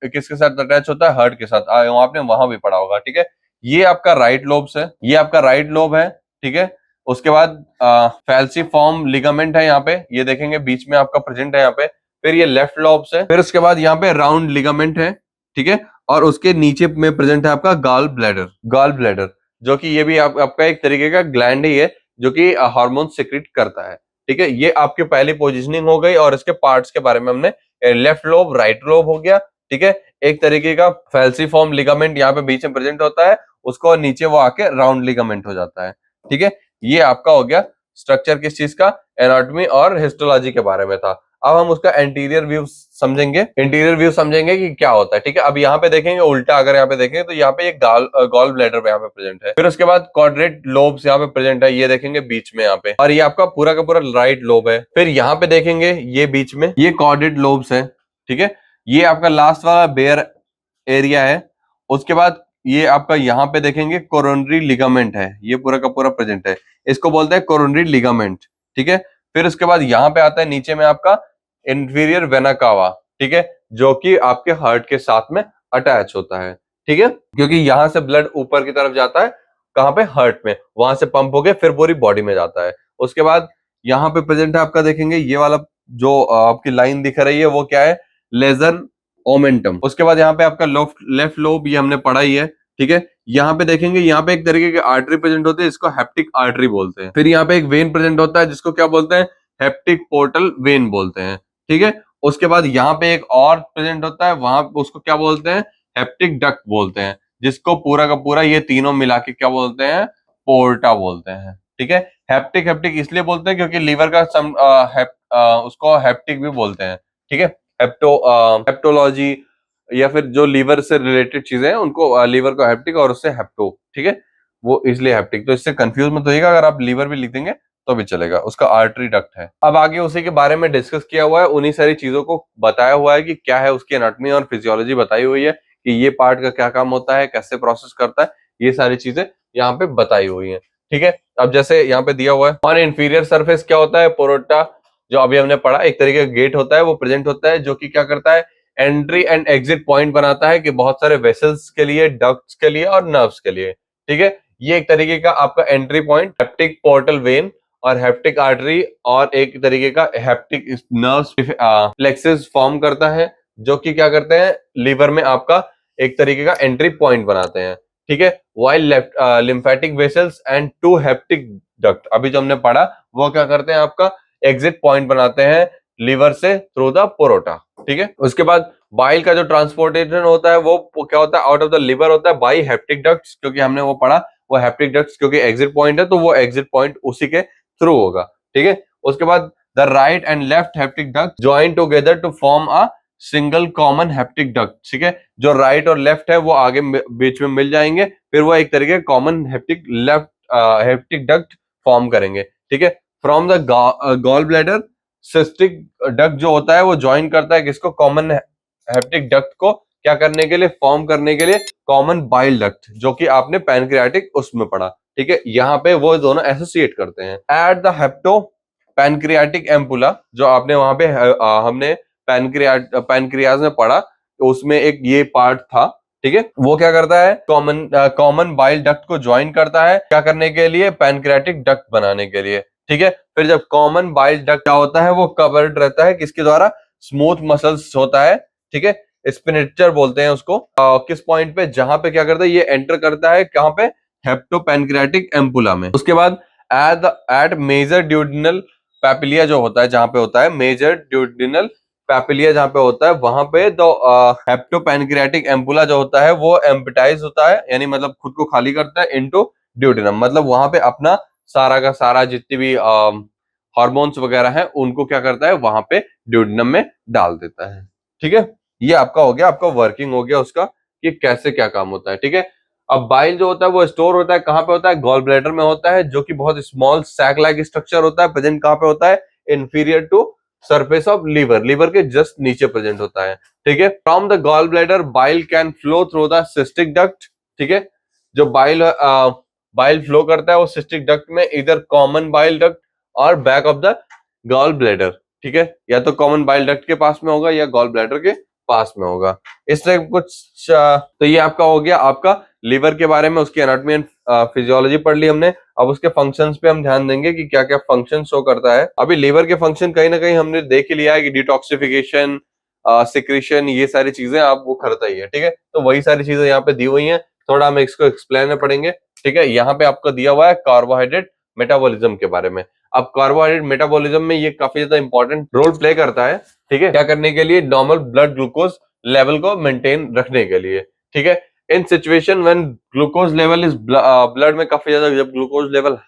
किसके साथ अटैच होता है, हार्ट के साथ। आपने वहां भी पढ़ा होगा। ठीक है, ये आपका राइट लोब्स है, ये आपका राइट लोब है। ठीक है, उसके बाद फैल्सीफॉर्म लिगामेंट है यहाँ पे, ये देखेंगे बीच में आपका प्रेजेंट है यहाँ पे। फिर ये लेफ्ट लोब्स है, फिर उसके बाद यहाँ पे राउंड लिगामेंट है। ठीक है, और उसके नीचे में प्रेजेंट है आपका गॉल ब्लैडर। गॉल ब्लैडर जो कि ये भी आपका एक तरीके का ग्लैंड ही है, जो कि हार्मोन सिक्रेट करता है। ठीक है, ये आपकी पहली पोजीशनिंग हो गई। और इसके पार्ट्स के बारे में हमने, लेफ्ट लोब, राइट लोब हो गया। ठीक है, एक तरीके का फैल्सीफॉर्म लिगामेंट यहाँ पे बीच में प्रेजेंट होता है, उसको नीचे वो आके राउंड लिगामेंट हो जाता है। ठीक है, ये आपका हो गया स्ट्रक्चर किस चीज का, एनाटॉमी और हिस्टोलॉजी के बारे में था। अब हम उसका इंटीरियर व्यू समझेंगे, इंटीरियर व्यू समझेंगे कि क्या होता है। ठीक है, अब यहाँ पे देखेंगे उल्टा, अगर यहाँ पे देखेंगे तो यहाँ पे एक गॉल ब्लैडर यहाँ पे प्रेजेंट है। फिर उसके बाद क्वाड्रेट लोब्स यहाँ पे प्रेजेंट है, ये देखेंगे बीच में यहाँ पे, और ये आपका पूरा का पूरा राइट लोब है। फिर यहाँ पे देखेंगे ये बीच में ये क्वाड्रेट लोब्स है। ठीक है, ये आपका लास्ट वाला बेयर एरिया है। उसके बाद ये आपका यहाँ पे देखेंगे कोरोनरी लिगामेंट है, ये पूरा का पूरा प्रेजेंट है, इसको बोलते हैं कोरोनरी लिगामेंट। ठीक है, फिर उसके बाद यहाँ पे आता है नीचे में आपका इंफीरियर वेना कावा। ठीक है, जो कि आपके हार्ट के साथ में अटैच होता है। ठीक है, क्योंकि यहां से ब्लड ऊपर की तरफ जाता है, कहां पे, हार्ट में, वहां से पंप होके फिर पूरी बॉडी में जाता है। उसके बाद यहाँ पे प्रेजेंट है आपका, देखेंगे ये वाला जो आपकी लाइन दिख रही है वो क्या है, लेजर ओमेंटम। उसके बाद यहाँ पे आपका लेफ्ट लोब, ये हमने पढ़ा ही है। ठीक है, यहाँ पे देखेंगे यहाँ पे एक तरीके की आर्टरी प्रेजेंट होती है, इसको हेप्टिक आर्टरी बोलते हैं। फिर यहाँ पे एक वेन प्रेजेंट होता है जिसको क्या बोलते हैं, हेप्टिक पोर्टल वेन बोलते हैं। ठीक है, उसके बाद यहाँ पे एक और प्रेजेंट होता है, वहां उसको क्या बोलते हैं, हेप्टिक डक्ट बोलते हैं, जिसको पूरा का पूरा ये तीनों मिला के क्या बोलते हैं, पोर्टा बोलते हैं। ठीक है, हेप्टिक हेप्टिक इसलिए बोलते हैं क्योंकि लीवर का उसको हेप्टिक भी बोलते हैं। ठीक है, हेप्टोलॉजी या फिर जो लीवर से रिलेटेड चीजें हैं उनको लीवर को हेप्टिक और उससे हेप्टो। ठीक है, वो इसलिए हेप्टिक, तो इससे कंफ्यूज मत होइएगा, अगर आप लीवर भी लिख देंगे तो भी चलेगा, उसका आर्टरी डक्ट है। अब आगे उसी के बारे में डिस्कस किया हुआ है, उन्हीं सारी चीजों को बताया हुआ है कि क्या है, उसकी एनाटॉमी और फिजियोलॉजी बताई हुई है कि ये पार्ट का क्या काम होता है, कैसे प्रोसेस करता है, ये सारी चीजें यहाँ पे बताई हुई है। ठीक है, अब जैसे यहाँ पे दिया हुआ है, ऑन इंफीरियर सरफेस क्या होता है, पोरोटा, जो अभी हमने पढ़ा, एक तरीके का गेट होता है, वो प्रेजेंट होता है, जो कि क्या करता है, एंट्री एंड एग्जिट पॉइंट बनाता है कि बहुत सारे वेसल्स के लिए, डक्ट्स के लिए और नर्व्स के लिए। ठीक है, ये एक तरीके का आपका entry point, hepatic portal vein और हेप्टिक आर्टरी, और एक तरीके का हेप्टिक नर्व्स प्लेक्सस फॉर्म करता है, जो कि क्या करते हैं, लीवर में आपका एक तरीके का एंट्री पॉइंट बनाते हैं। ठीक है, while lymphatic vessels and to hepatic duct, अभी जो हमने पढ़ा वो क्या करते हैं, आपका एग्जिट पॉइंट बनाते हैं लीवर से थ्रू द पोरोटा। ठीक है, उसके बाद बाइल का जो ट्रांसपोर्टेशन होता है वो क्या होता है, आउट ऑफ द लिवर होता है बाई हेप्टिक डक्ट्स, क्योंकि हमने वो पढ़ा वो हेप्टिक डक्ट्स क्योंकि एग्जिट पॉइंट है तो वो एग्जिट पॉइंट उसी के थ्रू होगा। ठीक है, उसके बाद the right and left hepatic duct join together to form a single common hepatic duct. ठीक है, जो राइट और लेफ्ट है वो आगे बीच में मिल जाएंगे, फिर वो एक तरीके common hepatic left hepatic duct form करेंगे। ठीक है, from the gall bladder cystic duct जो होता है वो ज्वाइन करता है किसको, कॉमन हेप्टिक डक्ट को, क्या करने के लिए, फॉर्म करने के लिए कॉमन बाइल डक्ट, जो कि आपने पैनक्रियाटिक उसमें पढ़ा। ठीक है, यहाँ पे वो दोनों एसोसिएट करते हैं। एट द हेप्टो पैनक्रियाटिक एम्पुला, जो आपने वहां पे हमने पैनक्रियाज में पढ़ा, तो उसमें एक ये पार्ट था। ठीक है, वो क्या करता है, कॉमन बाइल डक्ट को ज्वाइन करता है, क्या करने के लिए, पैनक्रियाटिक डक्ट बनाने के लिए। ठीक है, फिर जब कॉमन बाइल डक्ट क्या होता है, वो कवर्ड रहता है किसके द्वारा, स्मूथ मसल्स होता है। ठीक है, स्पिनेचर बोलते हैं उसको। किस पॉइंट पे, जहां पे क्या करता है, ये एंटर करता है कहां पे, हेप्टोपैनक्रियाटिक एम्पुला में। उसके बाद एट मेजर ड्यूडिनल पैपिलिया जो होता है, जहां पे होता है मेजर ड्यूडिनल पैपिलिया, जहां पे होता है वहां पे तो हेप्टोपैनक्रियाटिक एम्पुला जो होता है वो एम्पटाइज होता है, यानी मतलब खुद को खाली करता है इनटू ड्यूडिनम, मतलब वहां पे अपना सारा का सारा जितनी भी हार्मोन्स वगैरह हैं उनको क्या करता है वहां पे ड्यूडिनम में डाल देता है। ठीक है, ये आपका हो गया, आपका वर्किंग हो गया उसका कि कैसे क्या काम होता है। ठीक है, अब बाइल जो होता है वो स्टोर होता है कहां पे होता है, गॉल ब्लैडर में होता है, जो कि बहुत स्मॉल सैक लाइक स्ट्रक्चर होता है। प्रेजेंट कहां पे होता है, inferior to surface of liver, liver के जस्ट नीचे प्रेजेंट होता है। ठीक है, from the gall bladder bile can flow through the cystic duct. ठीक है, जो बाइल बाइल फ्लो करता है वो सिस्टिक डक्ट में, इधर कॉमन बाइल डक्ट और back of the gall bladder. ठीक है, या तो कॉमन बाइल डक्ट के पास में होगा या गॉल ब्लैडर के पास में होगा, इस टाइप कुछ। तो ये आपका हो गया आपका लीवर के बारे में, उसकी एनाटॉमी एंड फिजियोलॉजी पढ़ ली हमने। अब उसके फंक्शंस पे हम ध्यान देंगे कि क्या क्या फंक्शन शो करता है। अभी लीवर के फंक्शन कहीं ना कहीं हमने देख ही लिया है कि डिटॉक्सिफिकेशन, सिक्रीशन, ये सारी चीजें आप वो करता ही है। ठीक है, तो वही सारी चीजें यहाँ पे दी हुई हैं, थोड़ा हम इसको एक्सप्लेन पढ़ेंगे। ठीक है, यहाँ पे आपको दिया हुआ है कार्बोहाइड्रेट मेटाबॉलिज्म के बारे में। अब कार्बोहाइड्रेट मेटाबॉलिज्म में ये काफी ज्यादा इंपॉर्टेंट रोल प्ले करता है। ठीक है, क्या करने के लिए, नॉर्मल ब्लड ग्लूकोज लेवल को मेंटेन रखने के लिए। ठीक है, in situation when glucose level is blood में काफी ज्यादा, जब ग्लूकोज लेवल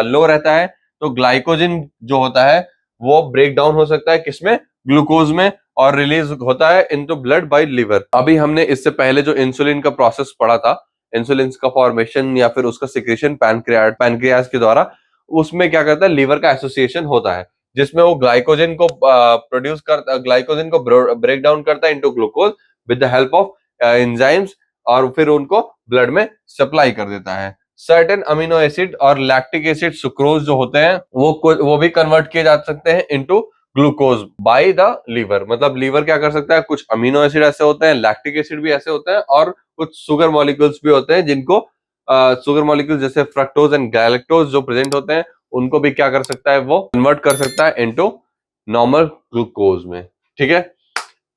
लो रहता है तो ग्लाइकोजन जो होता है वो ब्रेक डाउन हो सकता है किसमें, ग्लूकोज में, और रिलीज होता है इनटू ब्लड बाय लिवर। अभी हमने इससे पहले जो इंसुलिन का प्रोसेस पढ़ा था, इंसुलिन का फॉर्मेशन या फिर उसका सिक्रेशन पैनक्रियाज के द्वारा, उसमें क्या करता है, लीवर का एसोसिएशन होता है जिसमें वो ग्लाइकोजन को प्रोड्यूस करता, ग्लाइकोजन को ब्रेक डाउन करता है into glucose with the help of enzymes, और फिर उनको ब्लड में सप्लाई कर देता है। सर्टेन अमीनो एसिड और लैक्टिक एसिड सुक्रोज जो होते हैं वो भी कन्वर्ट किए जा सकते हैं into glucose by the liver. मतलब लीवर क्या कर सकता है, कुछ अमीनो एसिड ऐसे होते हैं, लैक्टिक एसिड भी ऐसे होते हैं, और कुछ शुगर मॉलिक्यूल्स भी होते हैं जिनको शुगर मॉलिक्यूल जैसे फ्रक्टोज एंड गैलेक्टोज जो प्रेजेंट होते हैं उनको भी क्या कर सकता है, वो कन्वर्ट कर सकता है इनटू नॉर्मल ग्लूकोज में। ठीक है,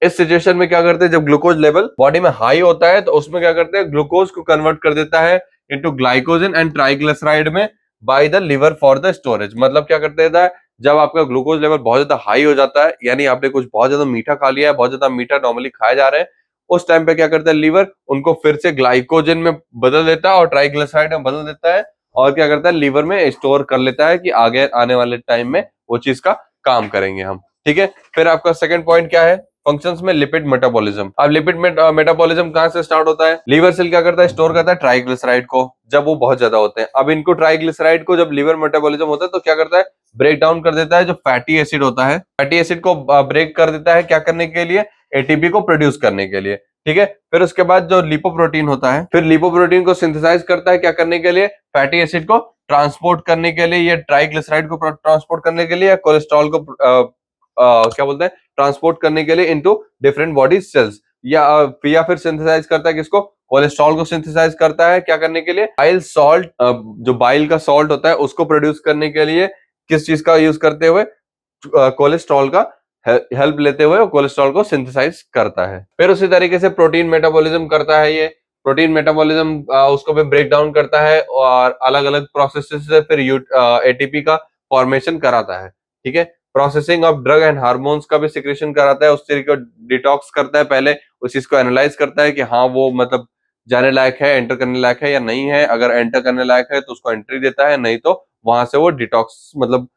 इस सिचुएशन में क्या करते हैं, जब ग्लूकोज लेवल बॉडी में हाई होता है तो उसमें क्या करते हैं, ग्लूकोज को कन्वर्ट कर देता है इनटू ग्लाइकोजन एंड ट्राइग्लिसराइड में by the liver for the storage. मतलब क्या करते हैं, जब आपका ग्लूकोज लेवल बहुत ज्यादा हाई हो जाता है, यानी आपने कुछ बहुत ज्यादा मीठा खा लिया है, बहुत ज्यादा मीठा नॉर्मली खाए जा रहे हैं, उस टाइम पे क्या करता है लीवर, उनको फिर से ग्लाइकोजन में बदल देता है और ट्राइग्लिसराइड में बदल देता है, और क्या करता है, लीवर में स्टोर कर लेता है कि आगे आने वाले टाइम में वो चीज का काम करेंगे हम। ठीक है, फिर आपका सेकंड पॉइंट क्या है, फंक्शंस में लिपिड मेटाबॉलिज्म। अब लिपिड मेटाबॉलिज्म कहां से स्टार्ट होता है, लीवर सेल क्या करता है, स्टोर करता है ट्राइग्लिसराइड को जब वो बहुत ज्यादा होते हैं। अब इनको ट्राइग्लिसराइड को जब लीवर मेटाबॉलिज्म होता है तो क्या करता है, ब्रेक डाउन कर देता है, जो फैटी एसिड होता है, फैटी एसिड को ब्रेक कर देता है, क्या करने के लिए, एटीपी को प्रोड्यूस करने के लिए। ठीक है, फिर उसके बाद जो लिपोप्रोटीन होता है, फिर लिपोप्रोटीन को सिंथेसाइज करता है, क्या करने के लिए, फैटी एसिड को ट्रांसपोर्ट करने के लिए, या ट्राइग्लिसराइड को ट्रांसपोर्ट करने के लिए, या कोलेस्ट्रॉल को क्या बोलते हैं, ट्रांसपोर्ट करने के लिए इनटू डिफरेंट बॉडी सेल्स, या फिर सिंथेसाइज करता है किसको, कोलेस्ट्रॉल को सिंथेसाइज करता है, क्या करने के लिए, बाइल सॉल्ट, जो बाइल का सॉल्ट होता है उसको प्रोड्यूस करने के लिए किस चीज का यूज करते हुए, कोलेस्ट्रॉल का हेल्प लेते हुए कोलेस्ट्रॉल को सिंथेसाइज करता है। फिर उसी तरीके से प्रोटीन मेटाबॉलिज्म करता है, ये प्रोटीन मेटाबॉलिज्म उसको भी ब्रेक डाउन करता है और अलग अलग प्रोसेसेस से फिर एटीपी का फॉर्मेशन कराता है, ठीक है। Processing of drug and hormones का भी सिक्रेशन कराता है, उस चीज को डिटॉक्स करता है, पहले उस चीज को एनालाइज करता है कि हाँ वो मतलब जाने लायक है, एंटर करने लायक है या नहीं है। अगर एंटर करने लायक है तो उसको एंट्री देता है, नहीं तो वहां से वो डिटॉक्स मतलब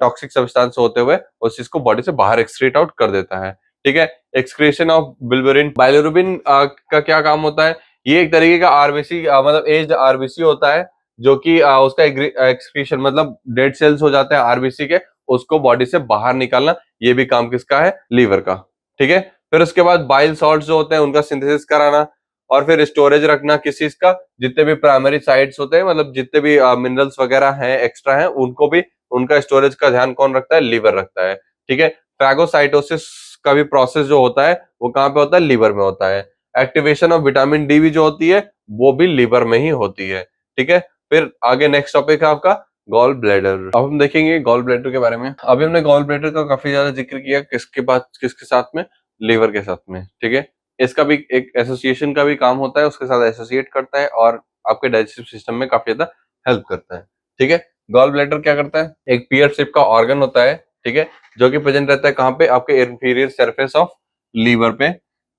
टॉक्सिक सब्सटेंस होते हुए उस चीज को बॉडी से बाहर एक्सक्रीट आउट कर देता है, ठीक है। एक्सक्रीशन ऑफ बिलिरुबिन, बाइलिरुबिन का क्या काम होता है? ये एक तरीके का आरबीसी मतलब एज्ड आरबीसी होता है, जो कि उसका एक्सक्रीशन मतलब डेड सेल्स हो जाते हैं आरबीसी के, उसको बॉडी से बाहर निकालना, ये भी काम किसका है? लीवर का, ठीक है। फिर उसके बाद बाइल सॉल्ट जो होते हैं उनका सिंथेसिस कराना, और फिर स्टोरेज रखना किस चीज का? जितने भी प्राइमरी साइट्स होते हैं, मतलब जितने भी मिनरल्स वगैरह हैं एक्स्ट्रा हैं, उनको भी उनका स्टोरेज का ध्यान कौन रखता है? लीवर रखता है, ठीक है। फैगोसाइटोसिस का भी प्रोसेस जो होता है वो कहाँ पे होता है? लीवर में होता है। एक्टिवेशन ऑफ विटामिन डी भी जो होती है वो भी लीवर में ही होती है, ठीक है। फिर आगे नेक्स्ट टॉपिक है आपका गॉल ब्लैडर। अब हम देखेंगे गॉल ब्लैडर के बारे में। अभी हमने गॉल ब्लैडर का काफी ज्यादा जिक्र किया, किसके बाद किसके साथ में? लीवर के साथ में, ठीक है। इसका भी एक एसोसिएशन का भी काम होता है, उसके साथ एसोसिएट करता है और आपके डाइजेस्टिव सिस्टम में काफी ज्यादा हेल्प करता है, ठीक है। गॉल ब्लैडर क्या करता है? एक पियर शेप का ऑर्गन होता है, ठीक है, जो कि प्रेजेंट रहता है कहाँ पे? आपके इंफीरियर सरफेस ऑफ लीवर पे।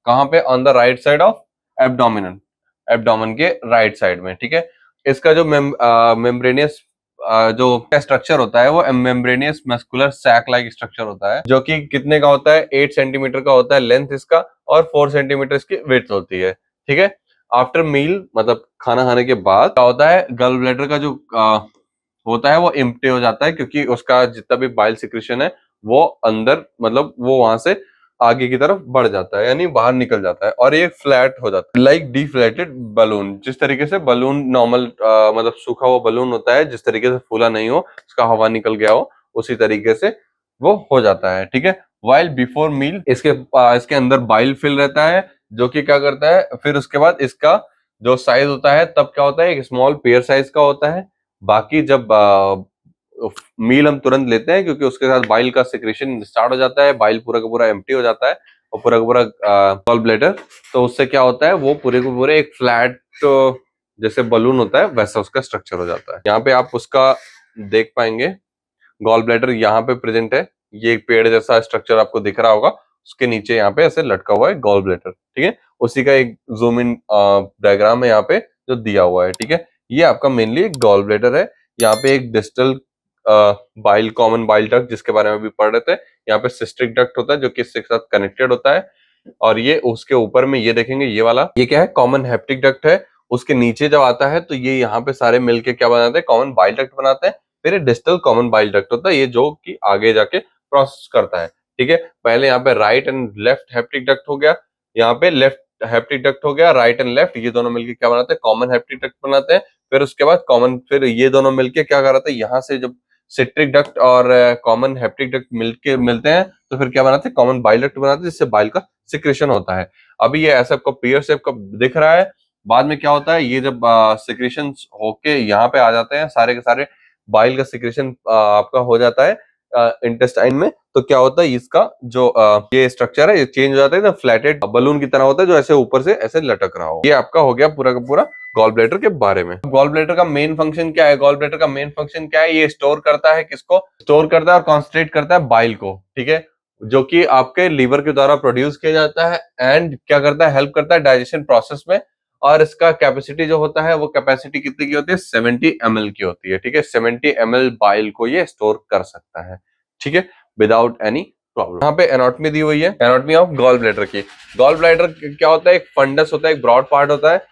कहाँ पे? On the right side of abdominal, abdomen के राइट साइड में, ठीक है। इसका जो मेम्ब्रेनियस जो स्ट्रक्चर होता है वो membranous muscular sac like structure होता है, जो कि कितने का होता है? 8 सेंटीमीटर का होता है लेंथ इसका, और 4 सेंटीमीटर इसकी विड्थ होती है, ठीक है। आफ्टर मील मतलब खाना खाने के बाद क्या होता है? गल ब्लैडर का जो होता है वो एम्प्टी हो जाता है, क्योंकि उसका जितना भी बाइल सिक्रेशन है वो अंदर मतलब वो वहां से आगे की तरफ बढ़ जाता है, यानी बाहर निकल जाता है, और ये फ्लैट हो जाता है लाइक डिफ्लेटेड बलून। जिस तरीके से बलून नॉर्मल मतलब सूखा हुआ बलून होता है, जिस तरीके से फूला नहीं हो, उसका हवा निकल गया हो, उसी तरीके से वो हो जाता है, ठीक है। वाइल बिफोर मील इसके अंदर बाइल फिल रहता है, जो कि क्या करता है? फिर उसके बाद इसका जो साइज होता है तब क्या होता है? एक स्मॉल पेयर साइज का होता है। बाकी जब मील हम तुरंत लेते हैं, क्योंकि उसके साथ बाइल का सिक्रेशन स्टार्ट हो जाता है, बाइल पूरा का पूरा एम्प्टी हो जाता है और पूरा का पूरा गॉल ब्लैडर, तो उससे क्या होता है? वो पूरे को पूरे एक फ्लैट जैसे बलून होता है वैसा उसका स्ट्रक्चर हो जाता है। यहाँ पे आप उसका देख पाएंगे, गॉल ब्लैडर यहाँ पे प्रेजेंट है, ये एक पेड़ जैसा स्ट्रक्चर आपको दिख रहा होगा, उसके नीचे यहाँ पे ऐसे लटका हुआ है गॉल ब्लैडर, ठीक है। उसी का एक जूम इन डायग्राम है यहाँ पे जो दिया हुआ है, ठीक है। ये आपका मेनली एक गॉल ब्लैडर है। यहाँ पे एक distal bile, common bile duct जिसके बारे में भी पढ़ रहे थे, यहाँ पे सिस्टिक डक्ट होता है जो कि इसके साथ कनेक्टेड होता है, और ये उसके ऊपर में ये देखेंगे ये वाला, ये क्या है? कॉमन हेप्टिक डक्ट है। उसके नीचे जब आता है तो ये यहाँ पे सारे मिलके क्या बनाते हैं? कॉमन बाइल डक्ट बनाते हैं। फिर ये डिस्टल कॉमन बाइल डक्ट होता है, ये जो कि आगे जाके प्रोसेस करता है, ठीक है। पहले यहाँ पे right and left hepatic duct हो गया, यहाँ पे लेफ्ट हेप्टिक डक्ट हो गया, राइट एंड लेफ्ट ये दोनों मिलके क्या बनाते हैं? कॉमन हेप्टिक डक्ट बनाते हैं। फिर उसके बाद कॉमन, फिर ये दोनों मिलके क्या कराते हैं? यहाँ से जब सिट्रिक डक्ट और कॉमन हेप्टिक डक्ट मिलते हैं तो फिर क्या बनाते हैं? कॉमन बाइल डक्ट बनाते हैं, जिससे बाइल का सिक्रेशन होता है। अभी ये ऐसा आपको पेयर शेप का दिख रहा है, बाद में क्या होता है? ये जब सिक्रेशन होके यहाँ पे आ जाते हैं, सारे के सारे बाइल का सिक्रेशन आपका हो जाता है इंटेस्टाइन में, तो क्या होता है? इसका जो ये स्ट्रक्चर है ये चेंज हो जाता है, फ्लैटेड बलून की तरह होता है जो ऐसे ऊपर से ऐसे लटक रहा हो। ये आपका हो गया पूरा का पूरा गॉल ब्लैडर के बारे में। गॉल ब्लैडर का मेन फंक्शन क्या है? गॉल ब्लैडर का मेन फंक्शन क्या है? ये स्टोर करता है किसको? स्टोर करता है और कॉन्सेंट्रेट करता है बाइल को, ठीक है, जो कि आपके लीवर के द्वारा प्रोड्यूस किया जाता है, एंड क्या करता है? हेल्प करता है डाइजेशन प्रोसेस में। और इसका कैपेसिटी जो होता है वो कैपेसिटी कितनी की होती है? 70 ml की होती है, ठीक है। 70 ml बाइल को ये स्टोर कर सकता है, ठीक है, विदाउट एनी प्रॉब्लम। यहाँ पे एनाटॉमी दी हुई है, एनाटॉमी ऑफ गॉल ब्लैडर की। गॉल ब्लैडर क्या होता है? एक फंडस होता है, एक ब्रॉड पार्ट होता है।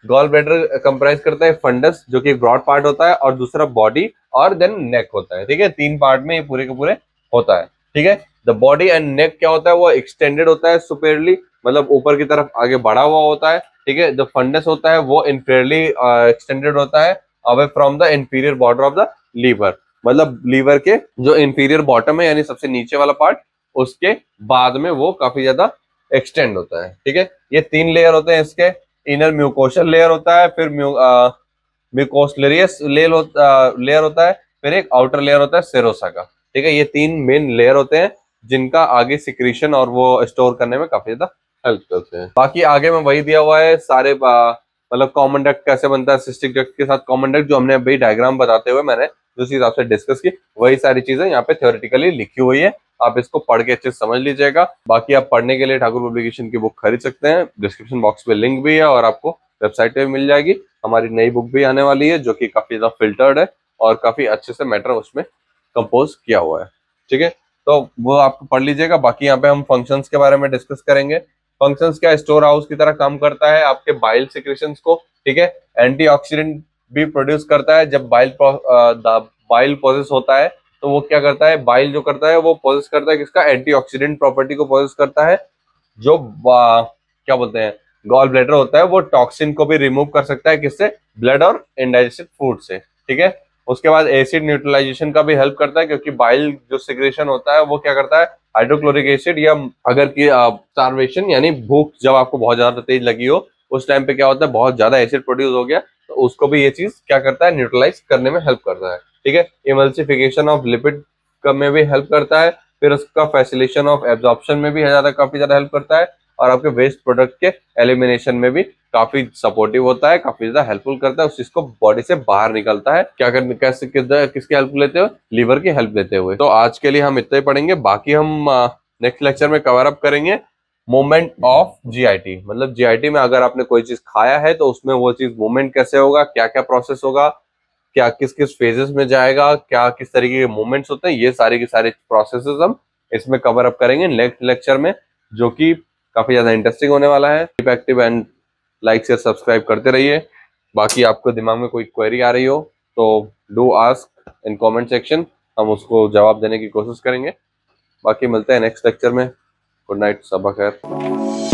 गॉल ब्लैडर कंप्राइज करता है फंडस जो कि एक ब्रॉड पार्ट होता है, और दूसरा बॉडी और देन नेक होता है, ठीक है। 3 पार्ट में ये पूरे के पूरे होता है, ठीक है। द बॉडी एंड नेक क्या होता है? वो एक्सटेंडेड होता है सुपेरियरली, मतलब ऊपर की तरफ आगे बढ़ा हुआ होता है, ठीक है। जो फंडस होता है वो इनफीरियरली एक्सटेंडेड होता है away from the inferior border of the liver, मतलब लीवर के जो इंफीरियर बॉटम है यानी सबसे नीचे वाला पार्ट, उसके बाद में वो काफी ज्यादा एक्सटेंड होता है, ठीक है। ये 3 लेयर होते हैं इसके। इनर म्यूकोशल लेयर होता है, फिर म्यूकोसलेरियस लेयर होता है, फिर एक आउटर लेयर होता है सेरोसा का, ठीक है। ये 3 मेन लेयर होते हैं जिनका आगे सिक्रीशन और वो स्टोर करने में काफी ज्यादा हेल्प करते हैं। बाकी आगे में वही दिया हुआ है, सारे मतलब कॉमन डक्ट कैसे बनता है सिस्टिक डक्ट के साथ कॉमन डक्ट, जो हमने अभी डायग्राम बताते हुए मैंने जिस हिसाब से डिस्कस की, वही सारी चीजें यहाँ पे थ्योरेटिकली लिखी हुई है। आप इसको पढ़ के अच्छे से समझ लीजिएगा। बाकी आप पढ़ने के लिए ठाकुर पब्लिकेशन की बुक खरीद सकते हैं, डिस्क्रिप्शन बॉक्स में लिंक भी है और आपको वेबसाइट पे भी मिल जाएगी। हमारी नई बुक भी आने वाली है जो कि काफी ज्यादा फिल्टर्ड है और काफी अच्छे से मैटर उसमें कंपोज किया हुआ है। ठीक है, तो वो आप पढ़ लीजिएगा। बाकी यहाँ पे हम फंक्शंस के बारे में डिस्कस करेंगे। फंक्शंस क्या, स्टोर हाउस की तरह काम करता है आपके बाइल सिक्रेशंस को। ठीक है, एंटीऑक्सीडेंट भी प्रोड्यूस करता है। जब बाइल प्रोसेस होता है तो वो क्या करता है, बाइल जो करता है वो प्रोसेस करता है किसका, एंटीऑक्सीडेंट प्रॉपर्टी को प्रोसेस करता है। जो क्या बोलते हैं, गॉल ब्लैडर होता है वो टॉक्सिन को भी रिमूव कर सकता है, किससे, ब्लड और इनडाइजेस्टेड फूड से। ठीक है, उसके बाद एसिड न्यूट्रलाइजेशन का भी हेल्प करता है, क्योंकि बाइल जो सिक्रेशन होता है वो क्या करता है, हाइड्रोक्लोरिक एसिड या अगर की स्टार्वेशन यानी भूख जब आपको बहुत ज्यादा तेज लगी हो उस टाइम पे क्या होता है, बहुत ज्यादा एसिड प्रोड्यूस हो गया तो उसको भी ये चीज क्या करता है, न्यूट्रलाइज करने में हेल्प करता है। ठीक है, इमल्सिफिकेशन ऑफ लिपिड में भी हेल्प करता है। फिर उसका फैसिलिटेशन ऑफ एब्जॉर्प्शन में भी ज्यादा काफी ज्यादा हेल्प करता है। और आपके वेस्ट प्रोडक्ट के एलिमिनेशन में भी काफी सपोर्टिव होता है, काफी ज्यादा हेल्पफुल करता है, उस चीज को बॉडी से बाहर निकलता है। क्या करने, कैसे, किसकी हेल्प लेते हुए, लीवर की हेल्प लेते हुए। तो आज के लिए हम इतना ही पढ़ेंगे, बाकी हम नेक्स्ट लेक्चर में कवर अप करेंगे मोमेंट ऑफ जीआईटी। मतलब जीआईटी में अगर आपने कोई चीज खाया है तो उसमें वो चीज मूवमेंट कैसे होगा, क्या क्या प्रोसेस होगा, क्या किस किस फेजेस में जाएगा, क्या किस तरीके के मूवमेंट्स होते हैं, ये सारे के सारे प्रोसेसेस हम इसमें कवर अप करेंगे नेक्स्ट लेक्चर में, जो कि काफी ज्यादा इंटरेस्टिंग होने वाला है। Keep active and like share subscribe करते रहिए। बाकी आपको दिमाग में कोई क्वेरी आ रही हो तो do ask in comment section, हम उसको जवाब देने की कोशिश करेंगे। बाकी मिलते हैं नेक्स्ट लेक्चर में। गुड नाइट, सबा खैर।